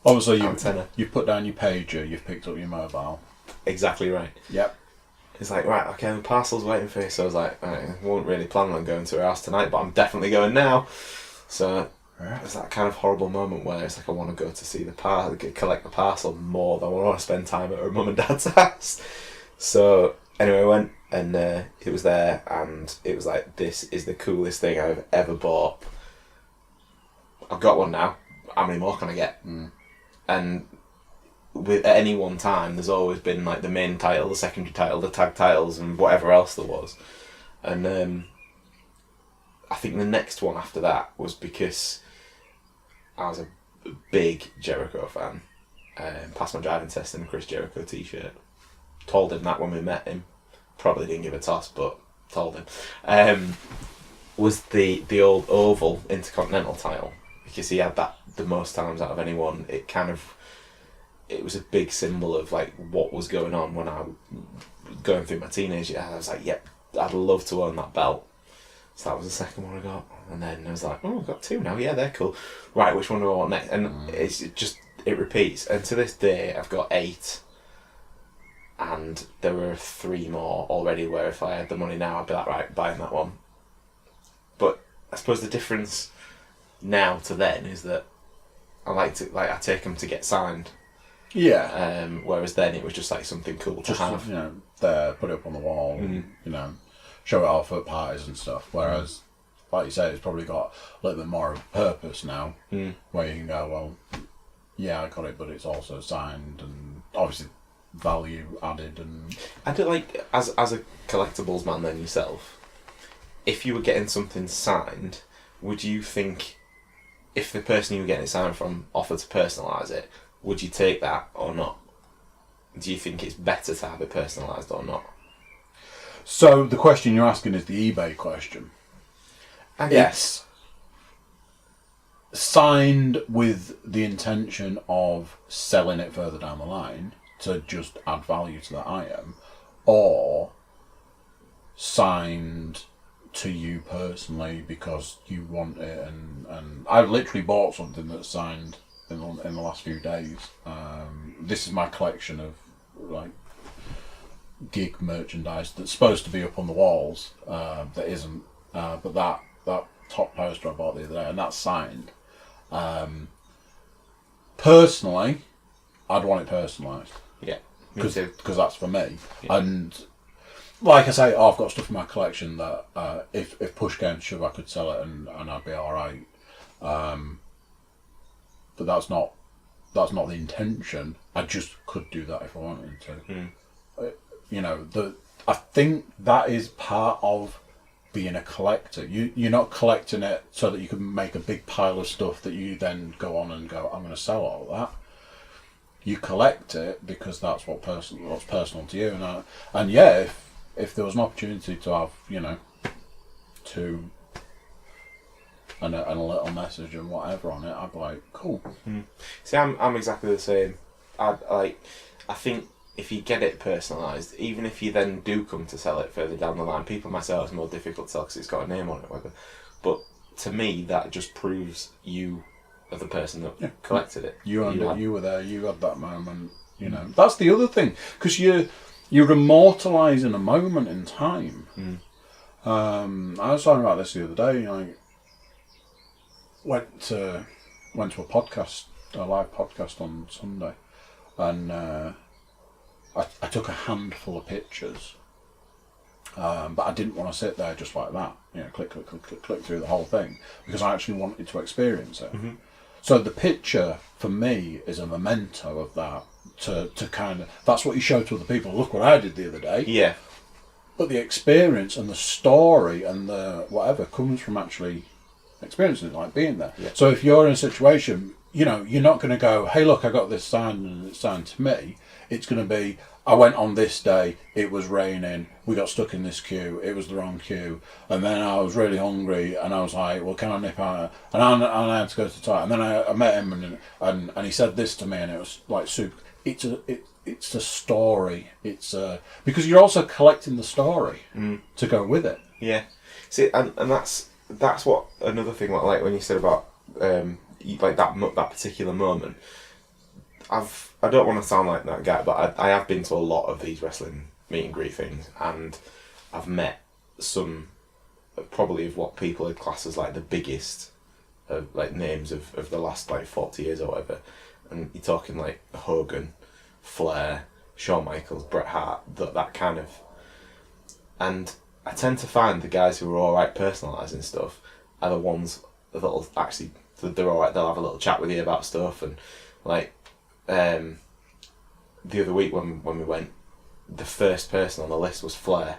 Obviously, antenna. you've put down your pager, you've picked up your mobile. Exactly right. Yep. It's like, right, okay, the parcel's waiting for you. So I was like, I wasn't really planning on going to her house tonight, but I'm definitely going now. So it was that kind of horrible moment where it's like I want to go to see the collect the parcel more than I want to spend time at her mum and dad's house. So anyway, I went, and it was there, and it was like, this is the coolest thing I've ever bought. I've got one now. How many more can I get? And at any one time, there's always been like the main title, the secondary title, the tag titles, and whatever else there was. And I think the next one after that was because I was a big Jericho fan. Passed my driving test in a Chris Jericho t-shirt. Told him that when we met him. Probably didn't give a toss, but told him. Was the old Oval Intercontinental title, because he had that the most times out of anyone. It was a big symbol of like what was going on when I was going through my teenage years. I was like, yep, I'd love to own that belt. So that was the second one I got, and then I was like, oh, I've got two now. Yeah, they're cool. Right, which one do I want next? And it repeats. And to this day, I've got 8, and there were 3 more already. Where if I had the money now, I'd be like, right, buying that one. But I suppose the difference now to then is that I take them to get signed. Yeah. Whereas then it was just like something cool to have. You know, there, put it up on the wall, you know, show it off at parties and stuff. Whereas, like you say, it's probably got a little bit more of a purpose now, where you can go, well, yeah, I got it, but it's also signed, and obviously value added. And I do like, as a collectibles man then yourself, if you were getting something signed, would you think, if the person you were getting it signed from offered to personalise it, would you take that or not? Do you think it's better to have it personalised or not? So the question you're asking is the eBay question. I guess. It's signed with the intention of selling it further down the line to just add value to that item, or signed to you personally because you want it. And I've literally bought something that's signed in the last few days. This is my collection of like gig merchandise that's supposed to be up on the walls, that isn't, but that top poster I bought the other day, and that's signed. Personally, I'd want it personalised. Yeah, because that's for me. Yeah. And like I say, I've got stuff in my collection that if push came to shove, I could sell it and I'd be alright. But that's not the intention. I just could do that if I wanted to. You know, I think that is part of being a collector. You're not collecting it so that you can make a big pile of stuff that you then go on and go, I'm going to sell all of that. You collect it because that's what's personal to you. And yeah, if there was an opportunity to have, you know, 2 and a little message and whatever on it, I'd be like, cool. See, I'm exactly the same. I think if you get it personalised, even if you then do come to sell it further down the line, people might say, oh, it's more difficult to sell because it's got a name on it, whatever. But to me, that just proves you are the person that collected it. You were there. You had that moment. You know, that's the other thing, because you're immortalising a moment in time. I was talking about this the other day. I went to a podcast, a live podcast on Sunday, and I took a handful of pictures, but I didn't want to sit there just like that. Click through the whole thing, because I actually wanted to experience it. So the picture for me is a memento of that. To kind of, that's what you show to other people. Look what I did the other day. Yeah. But the experience and the story and the whatever comes from actually experiencing it, like being there. Yeah. So if you're in a situation, you're not going to go, hey, look, I got this signed and it's signed to me. It's going to be, I went on this day, it was raining, we got stuck in this queue, it was the wrong queue, and then I was really hungry and I was like, well, can I nip out? And I had to go to the toilet. And then I met him and he said this to me, and it was like super. It's a story. It's because you're also collecting the story to go with it. Yeah. See, and that's what another thing, like when you said about like that particular moment. I don't want to sound like that guy, but I have been to a lot of these wrestling meet and greet things, and I've met some probably of what people would class as like the biggest like names of the last like 40 years or whatever. And you're talking like Hogan, Flair, Shawn Michaels, Bret Hart, that kind of. And I tend to find the guys who are alright personalising stuff are the ones that'll actually, they're alright, they'll have a little chat with you about stuff. And like, the other week when we went, the first person on the list was Flair.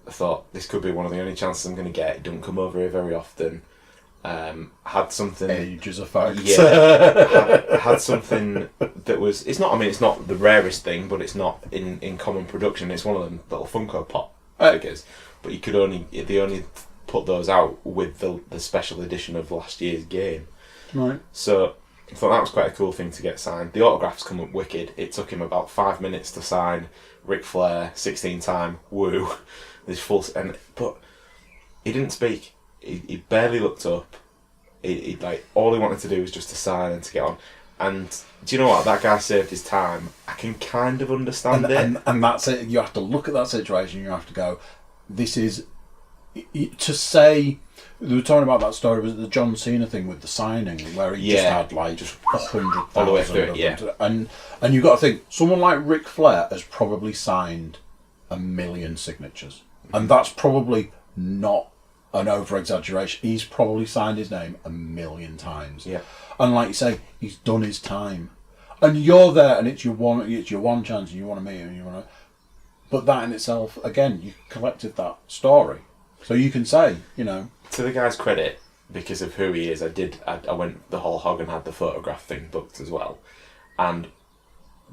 I thought, this could be one of the only chances I'm going to get. He doesn't come over here very often. Had something. Ages of fact. Yeah, had something that was. It's not the rarest thing, but it's not in common production. It's one of them little Funko Pop figures, but they only put those out with the special edition of last year's game. Right. So I thought that was quite a cool thing to get signed. The autographs come up wicked. It took him about 5 minutes to sign Ric Flair 16-time woo. This but he didn't speak. He barely looked up. He like all he wanted to do was just to sign and to get on. And do you know what? That guy saved his time. I can kind of understand it. And that's it. You have to look at that situation. You have to go, this is to say. They were talking about that story. Was it the John Cena thing with the signing, where he just had like just 100,000 all the way through it, yeah. And you got to think, someone like Ric Flair has probably signed 1 million signatures, and that's probably not an over-exaggeration. He's probably signed his name 1 million times. Yeah. And like you say, he's done his time. And you're there, and it's your one chance, and you want to meet him, and you want to. But that in itself, again, you collected that story, so you can say, To the guy's credit, because of who he is, I went the whole hog and had the photograph thing booked as well, and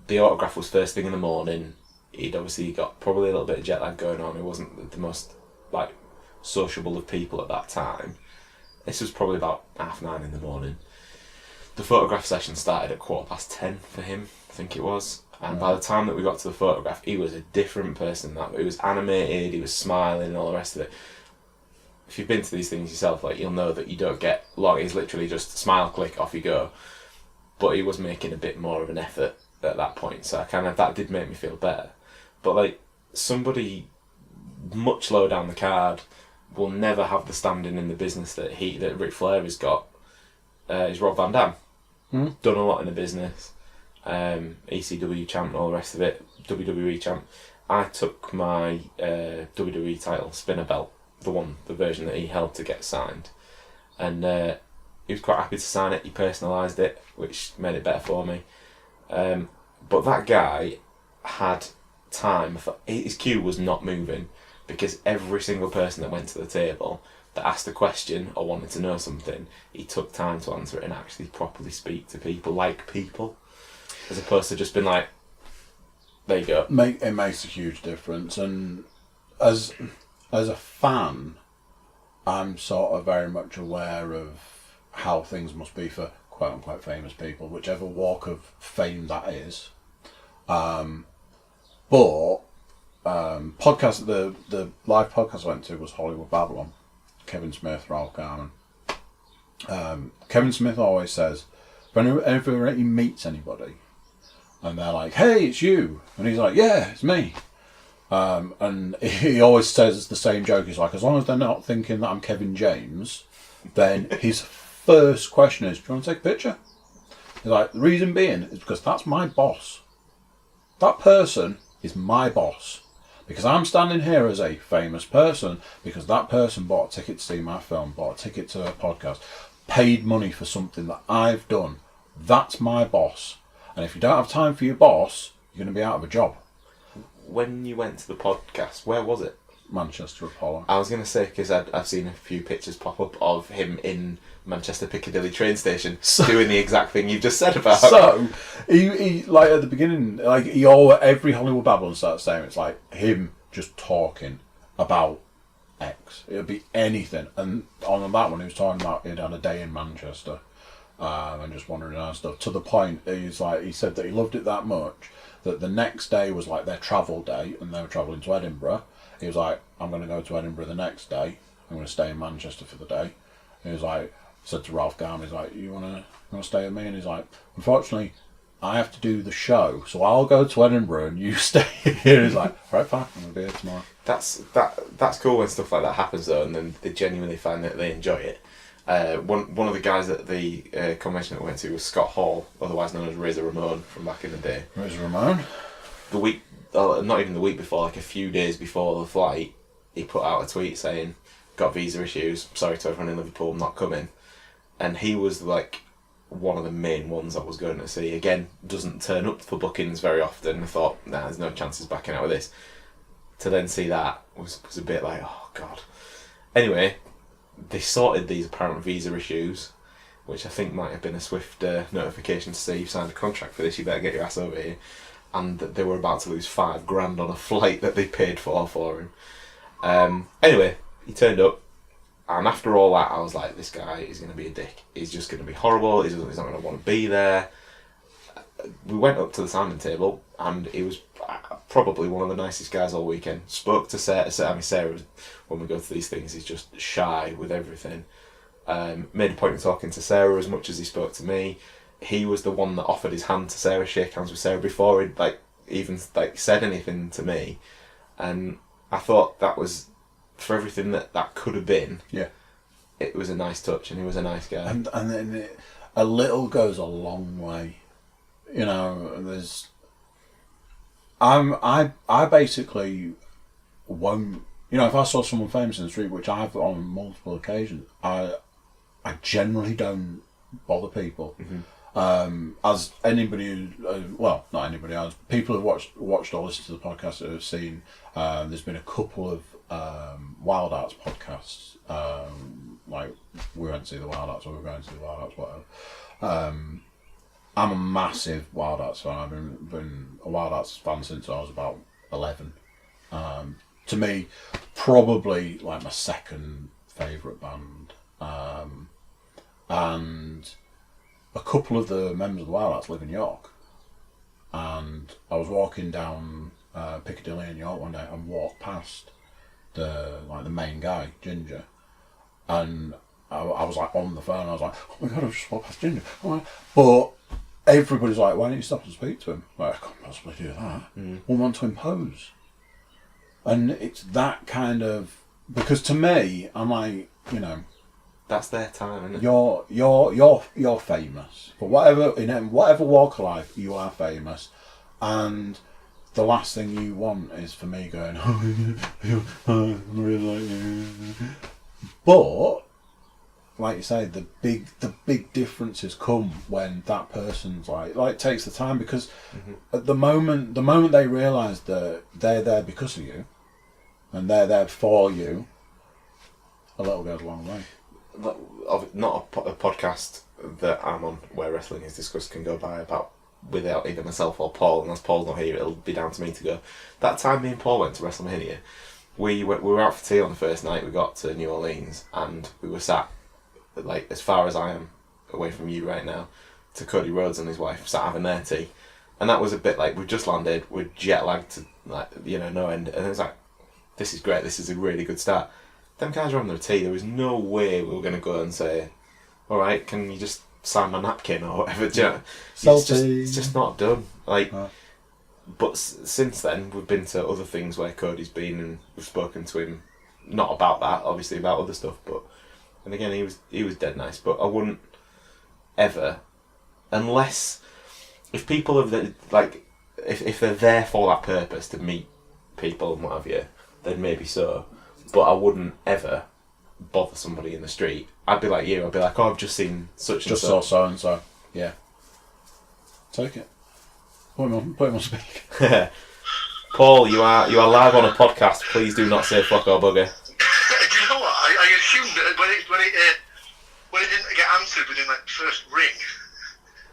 the autograph was first thing in the morning. He'd obviously got probably a little bit of jet lag going on. He wasn't the most like sociable of people at that time. This was probably about 9:30 in the morning. The photograph session started at 10:15 for him, I think it was. And by the time that we got to the photograph, he was a different person. He was animated, he was smiling and all the rest of it. If you've been to these things yourself, like you'll know that you don't get long. He's literally just smile, click, off you go. But he was making a bit more of an effort at that point, so that did make me feel better. But like somebody much lower down the card will never have the standing in the business that Ric Flair has got. Is Rob Van Dam. Done a lot in the business. ECW champ and all the rest of it. WWE champ. I took my WWE title, spinner belt, the version that he held to get signed, and he was quite happy to sign it. He personalised it, which made it better for me. But that guy had time. His queue was not moving, because every single person that went to the table that asked a question or wanted to know something, he took time to answer it and actually properly speak to people like people, as opposed to just being like, there you go. It makes a huge difference. And as a fan, I'm sort of very much aware of how things must be for quote unquote famous people, whichever walk of fame that is. Podcast, the live podcast I went to was Hollywood Babylon. Kevin Smith, Ralph Garman. Kevin Smith always says, whenever he meets anybody, and they're like, "Hey, it's you," and he's like, "Yeah, it's me." And he always says the same joke. He's like, as long as they're not thinking that I'm Kevin James, then his first question is, "Do you want to take a picture?" He's like, the reason being is because that's my boss. That person is my boss. Because I'm standing here as a famous person, because that person bought a ticket to see my film, bought a ticket to a podcast, paid money for something that I've done. That's my boss. And if you don't have time for your boss, you're going to be out of a job. When you went to the podcast, where was it? Manchester Apollo. I was going to say, because I've seen a few pictures pop up of him in Manchester Piccadilly train station doing the exact thing you've just said about. So, he like at the beginning, like every Hollywood Babylon starts saying it's like him just talking about X. It'll be anything. And on that one, he was talking about he'd had a day in Manchester and just wandering around stuff. To the point, he said that he loved it that much that the next day was like their travel day, and they were travelling to Edinburgh. He was like, "I'm going to go to Edinburgh the next day. I'm going to stay in Manchester for the day." He was like, said to Ralph Garman, he's like, you want to stay with me? And he's like, "Unfortunately, I have to do the show, so I'll go to Edinburgh and you stay here." He's like, "Right, fine, I'm going to be here tomorrow." That's cool when stuff like that happens though, and then they genuinely find that they enjoy it. One of the guys at the convention that we went to was Scott Hall, otherwise known as Razor Ramon from back in the day. Razor Ramon? The week, not even the week before, like a few days before the flight, he put out a tweet saying, "Got visa issues, sorry to everyone in Liverpool, I'm not coming." And he was like one of the main ones I was going to see. Again, doesn't turn up for bookings very often. I thought, nah, there's no chances backing out of this. To then see that was a bit like, oh god. Anyway, they sorted these apparent visa issues, which I think might have been a swift notification to say you've signed a contract for this, you better get your ass over here. And that they were about to lose $5,000 on a flight that they paid for him. Anyway, he turned up, and after all that, I was like, this guy is going to be a dick. He's just going to be horrible. He's not going to want to be there. We went up to the signing table, and he was probably one of the nicest guys all weekend. Spoke to Sarah, when we go to these things, he's just shy with everything. Made a point of talking to Sarah as much as he spoke to me. He was the one that offered his hand to Sarah, shake hands with Sarah before he'd even said anything to me. And I thought that was, for everything that could have been, yeah, it was a nice touch, and he was a nice guy. And then a little goes a long way. You know, I basically won't. You know, if I saw someone famous in the street, which I've on multiple occasions, I generally don't bother people. Mm-hmm. As anybody, well, not anybody else, people who watched or listened to the podcast that have seen, there's been a couple of Wild Arts podcasts. Like we went to see the Wild Arts, or we were going to see the Wild Arts, whatever. I'm a massive Wild Arts fan. I've been a Wild Arts fan since I was about 11. To me, probably like my second favourite band. And a couple of the members of the Wild Arts live in York. And I was walking down Piccadilly in York one day and walked past the main guy, Ginger. And I was like on the phone. I was like, "Oh my god, I've just walked past Ginger." But everybody's like, "Why don't you stop and speak to him?" Like, I can't possibly do that. We want to impose. And it's that kind of, because to me, I'm like, you know, that's their time, isn't it? You're famous for whatever, in whatever walk of life, you are famous, and the last thing you want is for me going, "Oh, I really like you." But like you say, the big differences come when that person's like takes the time, because at the moment they realise that they're there because of you, and they're there for you, a little goes a long way. Not a podcast that I'm on where wrestling is discussed can go by about without either myself or Paul. Unless Paul's not here, it'll be down to me to go. That time me and Paul went to WrestleMania, we were out for tea on the first night. We got to New Orleans, and we were sat like as far as I am away from you right now to Cody Rhodes and his wife, sat having their tea, and that was a bit like we've just landed, we're jet lagged to no end, and it was like, this is great, this is a really good start. them guys were on their tea. There was no way we were going to go and say, all right, can you just sign my napkin or whatever? Do you know? It's just not done. Like, but since then we've been to other things where Cody's been, and we've spoken to him, not about that, obviously about other stuff. But and again, he was dead nice. But I wouldn't ever, unless if people have if they're there for that purpose to meet people and what have you, then maybe so. But I wouldn't ever bother somebody in the street. I'd be like you. I'd be like, oh, I've just seen such and just so. Just saw so and so. Yeah. Take it. Put him on speak. Paul, you are live on a podcast. Please do not say fuck or bugger. Do you know what? I assumed that when it didn't get answered within like the first ring,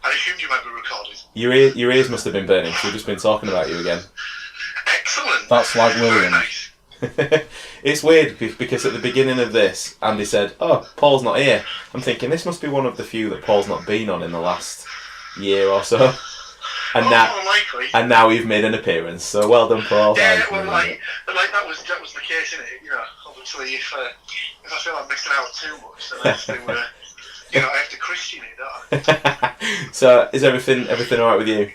I assumed you might be recording. Your ears must have been burning. We've just been talking about you again. Excellent. That's like William. Nice. It's weird because at the beginning of this, Andy said, "Oh, Paul's not here." I'm thinking this must be one of the few that Paul's not been on in the last year or so. And now we've made an appearance. So well done, Paul. Yeah, well, like that was the case, isn't it? You know, obviously, if I feel I'm missing out too much, then I have to, I have to Christian it, don't I? So is everything all right with you?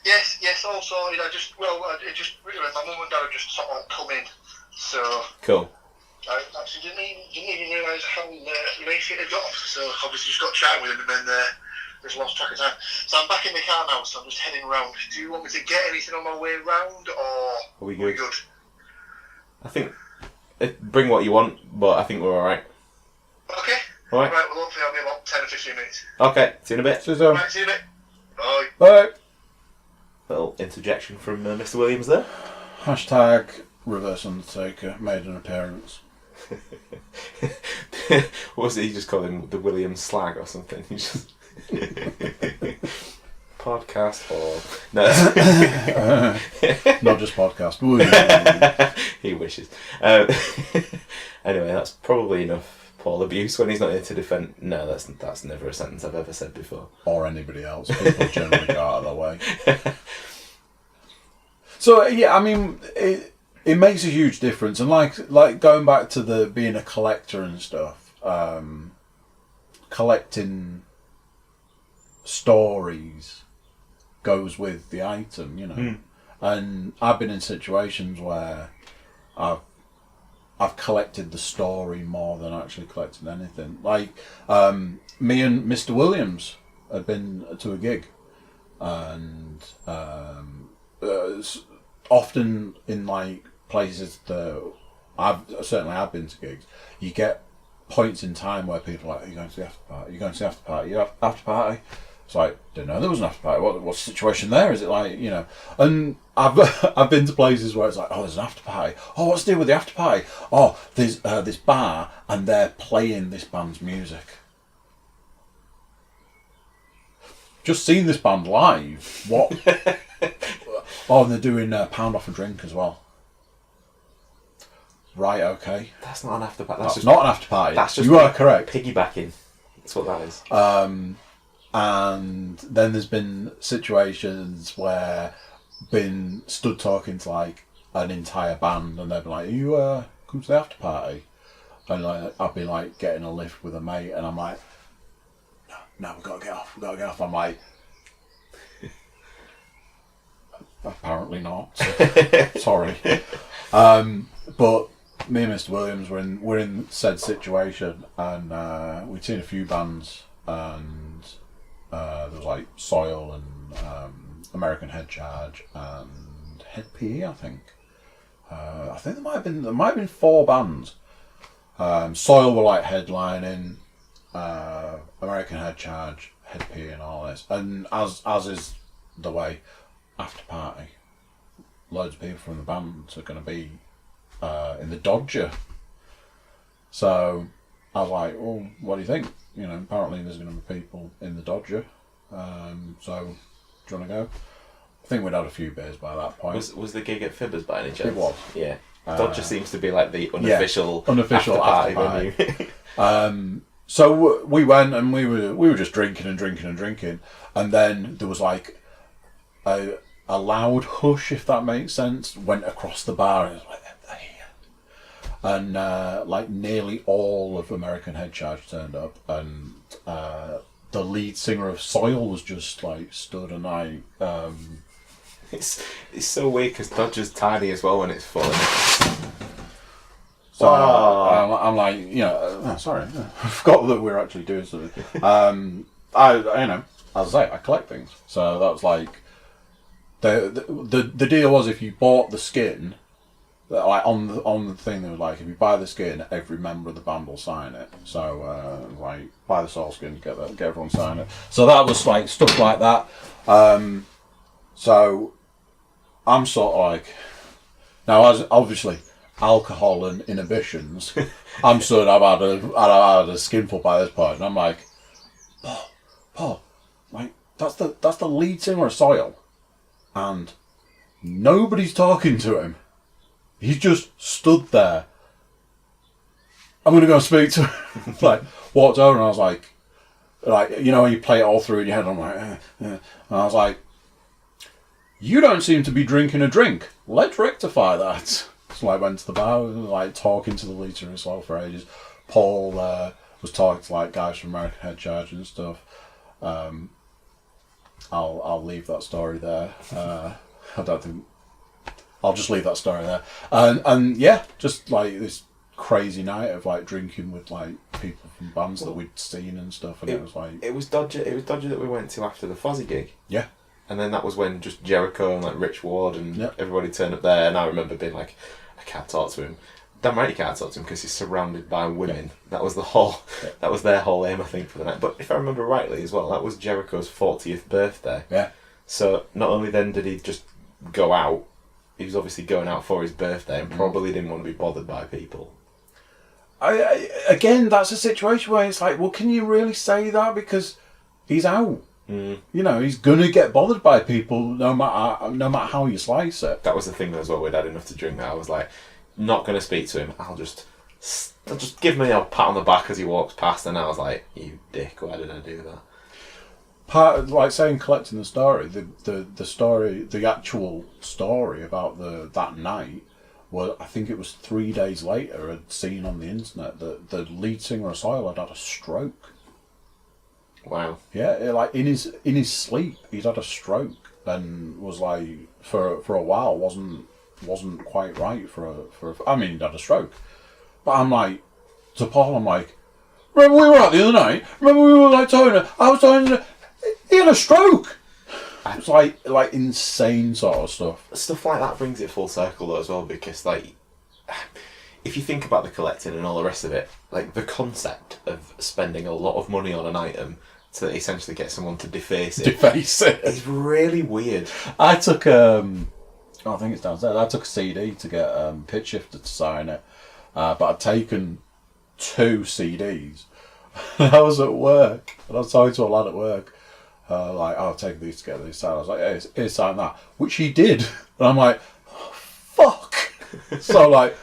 Yes. Also, my mum and dad have just sort of come in, so cool. I actually didn't even realise how late it had got. So obviously just got chatting with him and then just lost track of time. So I'm back in the car now, so I'm just heading round. Do you want me to get anything on my way round, or are we good? I think bring what you want, but I think we're all right. Okay. All right. Right. Well, hopefully I'll be about 10 or 15 minutes. Okay. See you in a bit. See you Right, see you in a bit. Bye. Bye. Little interjection from Mr. Williams there. Hashtag Reverse Undertaker made an appearance. What was it? He just called him the William Slag or something. He just podcast or no? Not just podcast. He wishes. Anyway, that's probably enough Paul abuse when he's not here to defend. No, that's never a sentence I've ever said before. Or anybody else. People generally go out of their way. So yeah, I mean, it makes a huge difference, and like going back to the being a collector and stuff, collecting stories goes with the item, you know. And I've been in situations where I've collected the story more than actually collected anything. Like me and Mr. Williams had been to a gig, and often in like places that I've been to gigs, you get points in time where people are like, "Are you going to the after party? Are you going to the after party? You after party?" It's like, didn't know there was an after party. What's the situation there? Is it like, you know? And I've been to places where it's like, oh, there's an after party. Oh, what's the deal with the after party? Oh, there's this bar and they're playing this band's music. Just seen this band live. What? Oh, and they're doing Pound Off a Drink as well. Right, okay. That's not an after party. That's not an after party. That's just you are correct. Piggybacking. That's what that is. And then there's been situations where been stood talking to like an entire band, and they'd be like, "You come to the after party?" And like I'd be like getting a lift with a mate, and I'm like, "No, we've got to get off." I'm like, apparently not. Sorry. But me and Mr. Williams were in said situation, and we'd seen a few bands, and there was like Soil and American Head Charge and Head PE, I think. I think there might have been 4 bands. Soil were like headlining, American Head Charge, Head PE, and all this. And as is the way, after party, loads of people from the bands are going to be in the Dodger. So I was like, well, what do you think? You know, apparently there's going to be people in the Dodger. So, do you want to go? I think we'd had a few beers by that point. Was the gig at Fibbers by any chance? It was. Yeah. Dodger seems to be like the unofficial after party venue. So we went and we were just drinking, and then there was like a loud hush, if that makes sense, went across the bar, and it was like, they're here. and like nearly all of American Head Charge turned up, and the lead singer of Soil was just like stood, and It's so weird because Dodger's tiny as well when it's full. so I'm like, sorry, I forgot that we were actually doing something. I as I say, I collect things, so that was like the deal was if you bought the skin. Like on the thing, they were like, if you buy the skin, every member of the band will sign it. So like, buy the soul skin, get everyone sign it. So that was like stuff like that. So I'm sort of like, now as obviously alcohol and inhibitions, I'm sort of I've had a skinful by this point, and I'm like, Paul, like that's the lead singer of Soil, and nobody's talking to him. He just stood there. I'm going to go and speak to him. Like, walked over and I was like, when you play it all through in your head, I'm like, And I was like, you don't seem to be drinking a drink. Let's rectify that. So I went to the bar, like, talking to the leader as well for ages. Paul was talking to, like, guys from American Head Charge and stuff. I'll leave that story there. I don't think... I'll just leave that story there. And yeah, just like this crazy night of like drinking with like people from bands that we'd seen and stuff, and it was like it was Dodger that we went to after the Fozzy gig. Yeah. And then that was when just Jericho and like Rich Ward and everybody turned up there, and I remember being like, I can't talk to him. Damn right you can't talk to him because he's surrounded by women. Yeah. That was that was their whole aim, I think, for the night. But if I remember rightly as well, that was Jericho's 40th birthday. Yeah. So not only then did he just go out, he was obviously going out for his birthday and probably didn't want to be bothered by people. Again, that's a situation where it's like, well, can you really say that? Because he's out. He's going to get bothered by people no matter how you slice it. That was the thing as well. We'd had enough to drink that I was like, not going to speak to him. I'll just give me a pat on the back as he walks past, and I was like, you dick, why did I do that? Part of, like saying collecting the story, the story, the actual story about that night, well, I think it was 3 days later, I'd seen on the internet that the lead singer of Soil had a stroke. Wow. Yeah, like in his sleep, he'd had a stroke and was like for a while wasn't quite right I mean, he'd had a stroke, but I'm like to Paul, I'm like, remember we were out the other night? Remember we were like talking? I was talking to. He had a stroke. It's like insane sort of stuff. Stuff like that brings it full circle though as well, because like, if you think about the collecting and all the rest of it, like the concept of spending a lot of money on an item to essentially get someone to deface it is really weird. I took I think it's downstairs. I took a CD to get Pitch Shifter to sign it, but I'd taken 2 CDs. I was at work and I was talking to a lad at work. Like, I'll take these together, these signed. I was like, hey, here's sign that. Which he did. And I'm like, oh, fuck. So, like,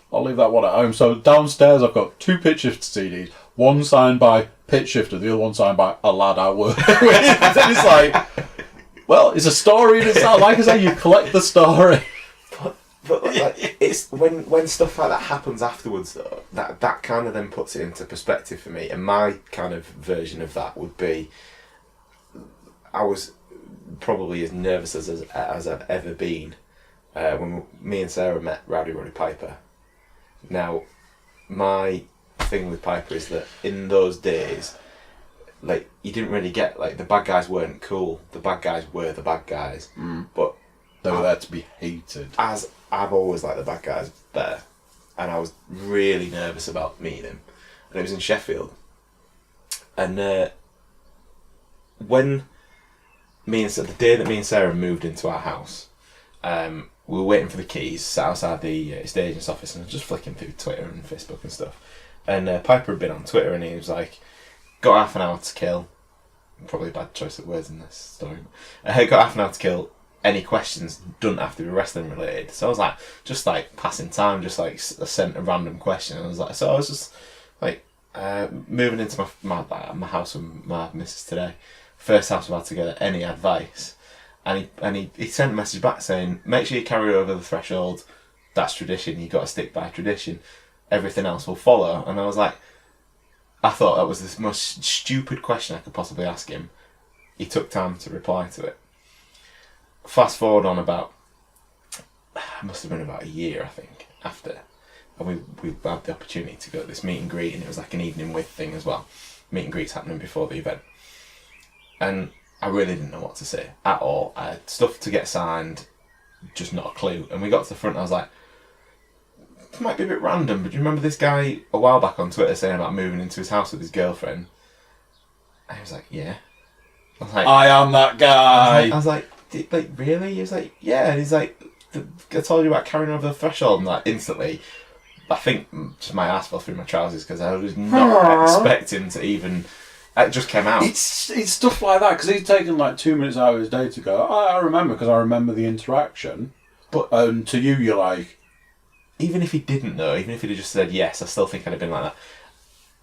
I'll leave that one at home. So, downstairs, I've got 2 Pitch Shifter CDs. One signed by Pitch Shifter, the other one signed by a lad I work with. And it's like, well, it's a story in itself. Like I say, you collect the story. But like, it's when stuff like that happens afterwards, though, that kind of then puts it into perspective for me. And my kind of version of that would be, I was probably as nervous as I've ever been when me and Sarah met Rowdy Roddy Piper. Now, my thing with Piper is that in those days, like, you didn't really get, like, the bad guys weren't cool. The bad guys were the bad guys. But they were there to be hated. As I've always liked the bad guys better, and I was really nervous about meeting him. And it was in Sheffield. And when the day that me and Sarah moved into our house, we were waiting for the keys, sat outside the estate agent's office, and I was just flicking through Twitter and Facebook and stuff. And Piper had been on Twitter, and he was like, got half an hour to kill. Probably a bad choice of words in this story. Got half an hour to kill. Any questions don't have to be wrestling related. So I was like, just like passing time, just like sent a random question. And I was like, so I was just like moving into my house with my missus today. First house we've had together. Any advice? And he sent a message back saying, make sure you carry over the threshold. that's tradition. You got to stick by tradition. Everything else will follow. And I was like, I thought that was the most stupid question I could possibly ask him. He took time to reply to it. Fast forward on about, must have been about a year, I think, after, and we had the opportunity to go to this meet and greet, and it was like an evening with thing as well. Meet and greet's happening before the event, and I really didn't know what to say at all. I had stuff to get signed, just not a clue. And we got to the front, and I was like, it might be a bit random, but do you remember this guy a while back on Twitter saying about moving into his house with his girlfriend? And he was like, yeah. I was like, I am that guy. I was like, really? He was like, yeah. And he's like, I told you about carrying over the threshold, and like instantly, I think just my ass fell through my trousers because I was not expecting to even. It just came out. It's stuff like that because he's taken like 2 minutes out of his day to go. I remember because I remember the interaction. But to you, you're like, even if he didn't know, even if he'd have just said yes, I still think I'd have been like that.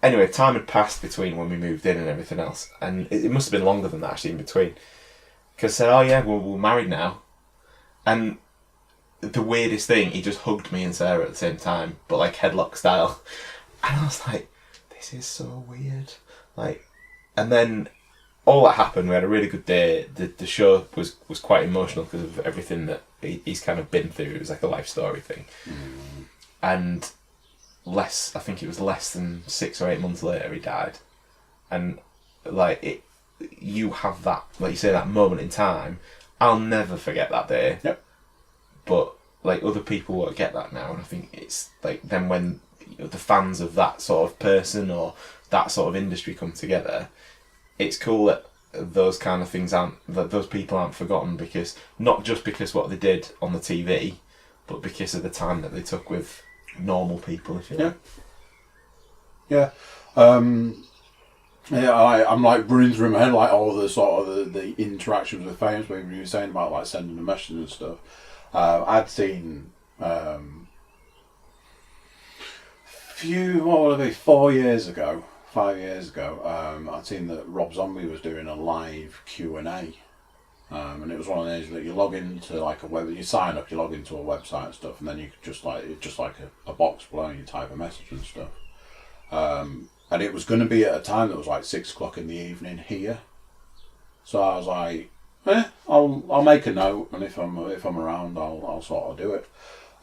Anyway, time had passed between when we moved in and everything else, and it must have been longer than that actually in between. Because I said, oh yeah, we're married now, and the weirdest thing, he just hugged me and Sarah at the same time, but like headlock style, and I was like, this is so weird. Like, and then all that happened. We had a really good day. The show was quite emotional because of everything that he's kind of been through. It was like a life story thing, and I think it was less than 6 or 8 months later he died, and like it. You have that, like you say, that moment in time. I'll never forget that day. Yep. But like other people won't get that now, and I think it's like then when the fans of that sort of person or that sort of industry come together, it's cool that those kind of things those people aren't forgotten, because not just because what they did on the TV, but because of the time that they took with normal people, if you like. Yeah. Yeah, I'm like running through my head like all the sort of the interactions with famous people you were saying about like sending a message and stuff. I'd seen 5 years ago, I'd seen that Rob Zombie was doing a live Q&A. And it was one of those that you log into like a web, you sign up, you log into a website and stuff, and then you could just like, it's just like a box below and you type a message and stuff. And it was going to be at a time that was like 6 o'clock in the evening here. So I was like, I'll make a note, and if I'm around, I'll sort of do it.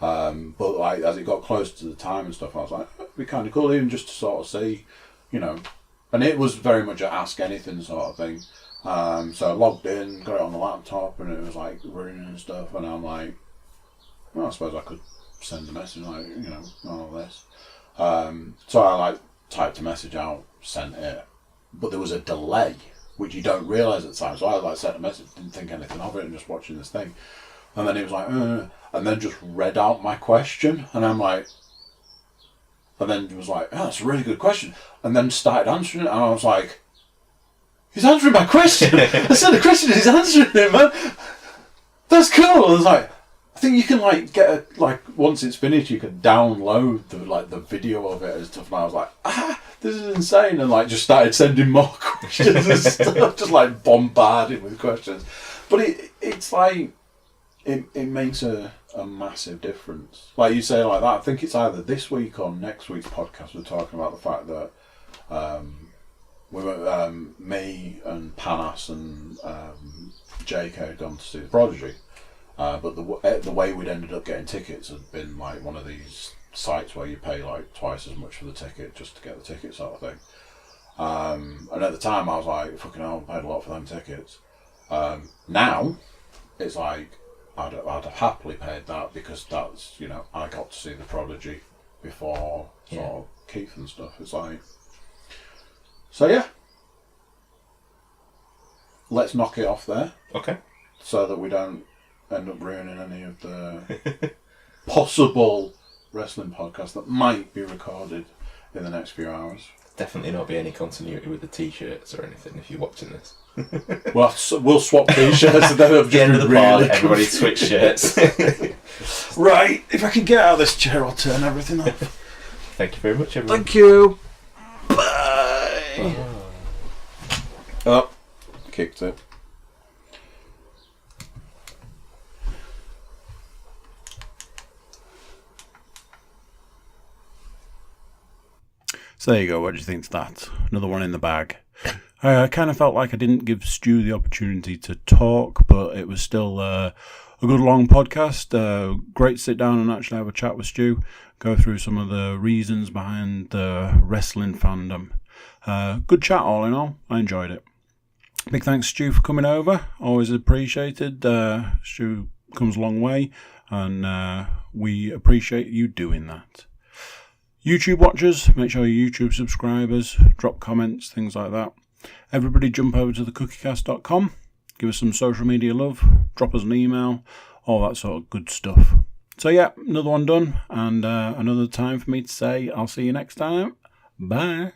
But like as it got close to the time and stuff, I was like, it'd be kind of cool even just to sort of see, you know. And it was very much a ask anything sort of thing. So I logged in, got it on the laptop, and it was like running and stuff. And I'm like, well, I suppose I could send a message, like, you know, all this. So I like typed a message out, sent it, but there was a delay, which you don't realise at the time. So I like sent a message, didn't think anything of it, and just watching this thing. And then he was like, and then just read out my question, and I'm like, and then he was like, oh, that's a really good question, and then started answering it, and I was like, he's answering my question. I said the question, he's answering it, man. That's cool. I was like, I think you can like get once it's finished, you can download the video of it and stuff. And I was like, this is insane, and like just started sending more questions and stuff, just like bombarded with questions. But it's like it makes a massive difference. Like you say like that. I think it's either this week or next week's podcast. We're talking about the fact that we were me and Panas and JK had gone to see the Prodigy. But the way we'd ended up getting tickets had been like one of these sites where you pay like twice as much for the ticket just to get the ticket sort of thing. And at the time I was like, fucking hell, I paid a lot for them tickets. Now it's like I'd have happily paid that, because that's, you know, I got to see the Prodigy before sort of Keith and stuff. It's like, so yeah, let's knock it off there. Okay. So that we don't end up ruining any of the possible wrestling podcasts that might be recorded in the next few hours. Definitely not be any continuity with the t-shirts or anything if you're watching this. We'll swap t-shirts and then it'll At the end of the really pod, everybody switch shirts. Right, if I can get out of this chair, I'll turn everything off. Thank you very much, everyone. Thank you. Bye. Oh, kicked it. So there you go. What do you think to that? Another one in the bag. I kind of felt like I didn't give Stu the opportunity to talk, but it was still a good long podcast. Great to sit down and actually have a chat with Stu, go through some of the reasons behind the wrestling fandom. Good chat all in all. I enjoyed it. Big thanks, Stu, for coming over. Always appreciated. Stu comes a long way, and we appreciate you doing that. YouTube watchers, make sure you're YouTube subscribers, drop comments, things like that. Everybody jump over to thecookiecast.com, give us some social media love, drop us an email, all that sort of good stuff. So yeah, another one done, and another time for me to say I'll see you next time. Bye.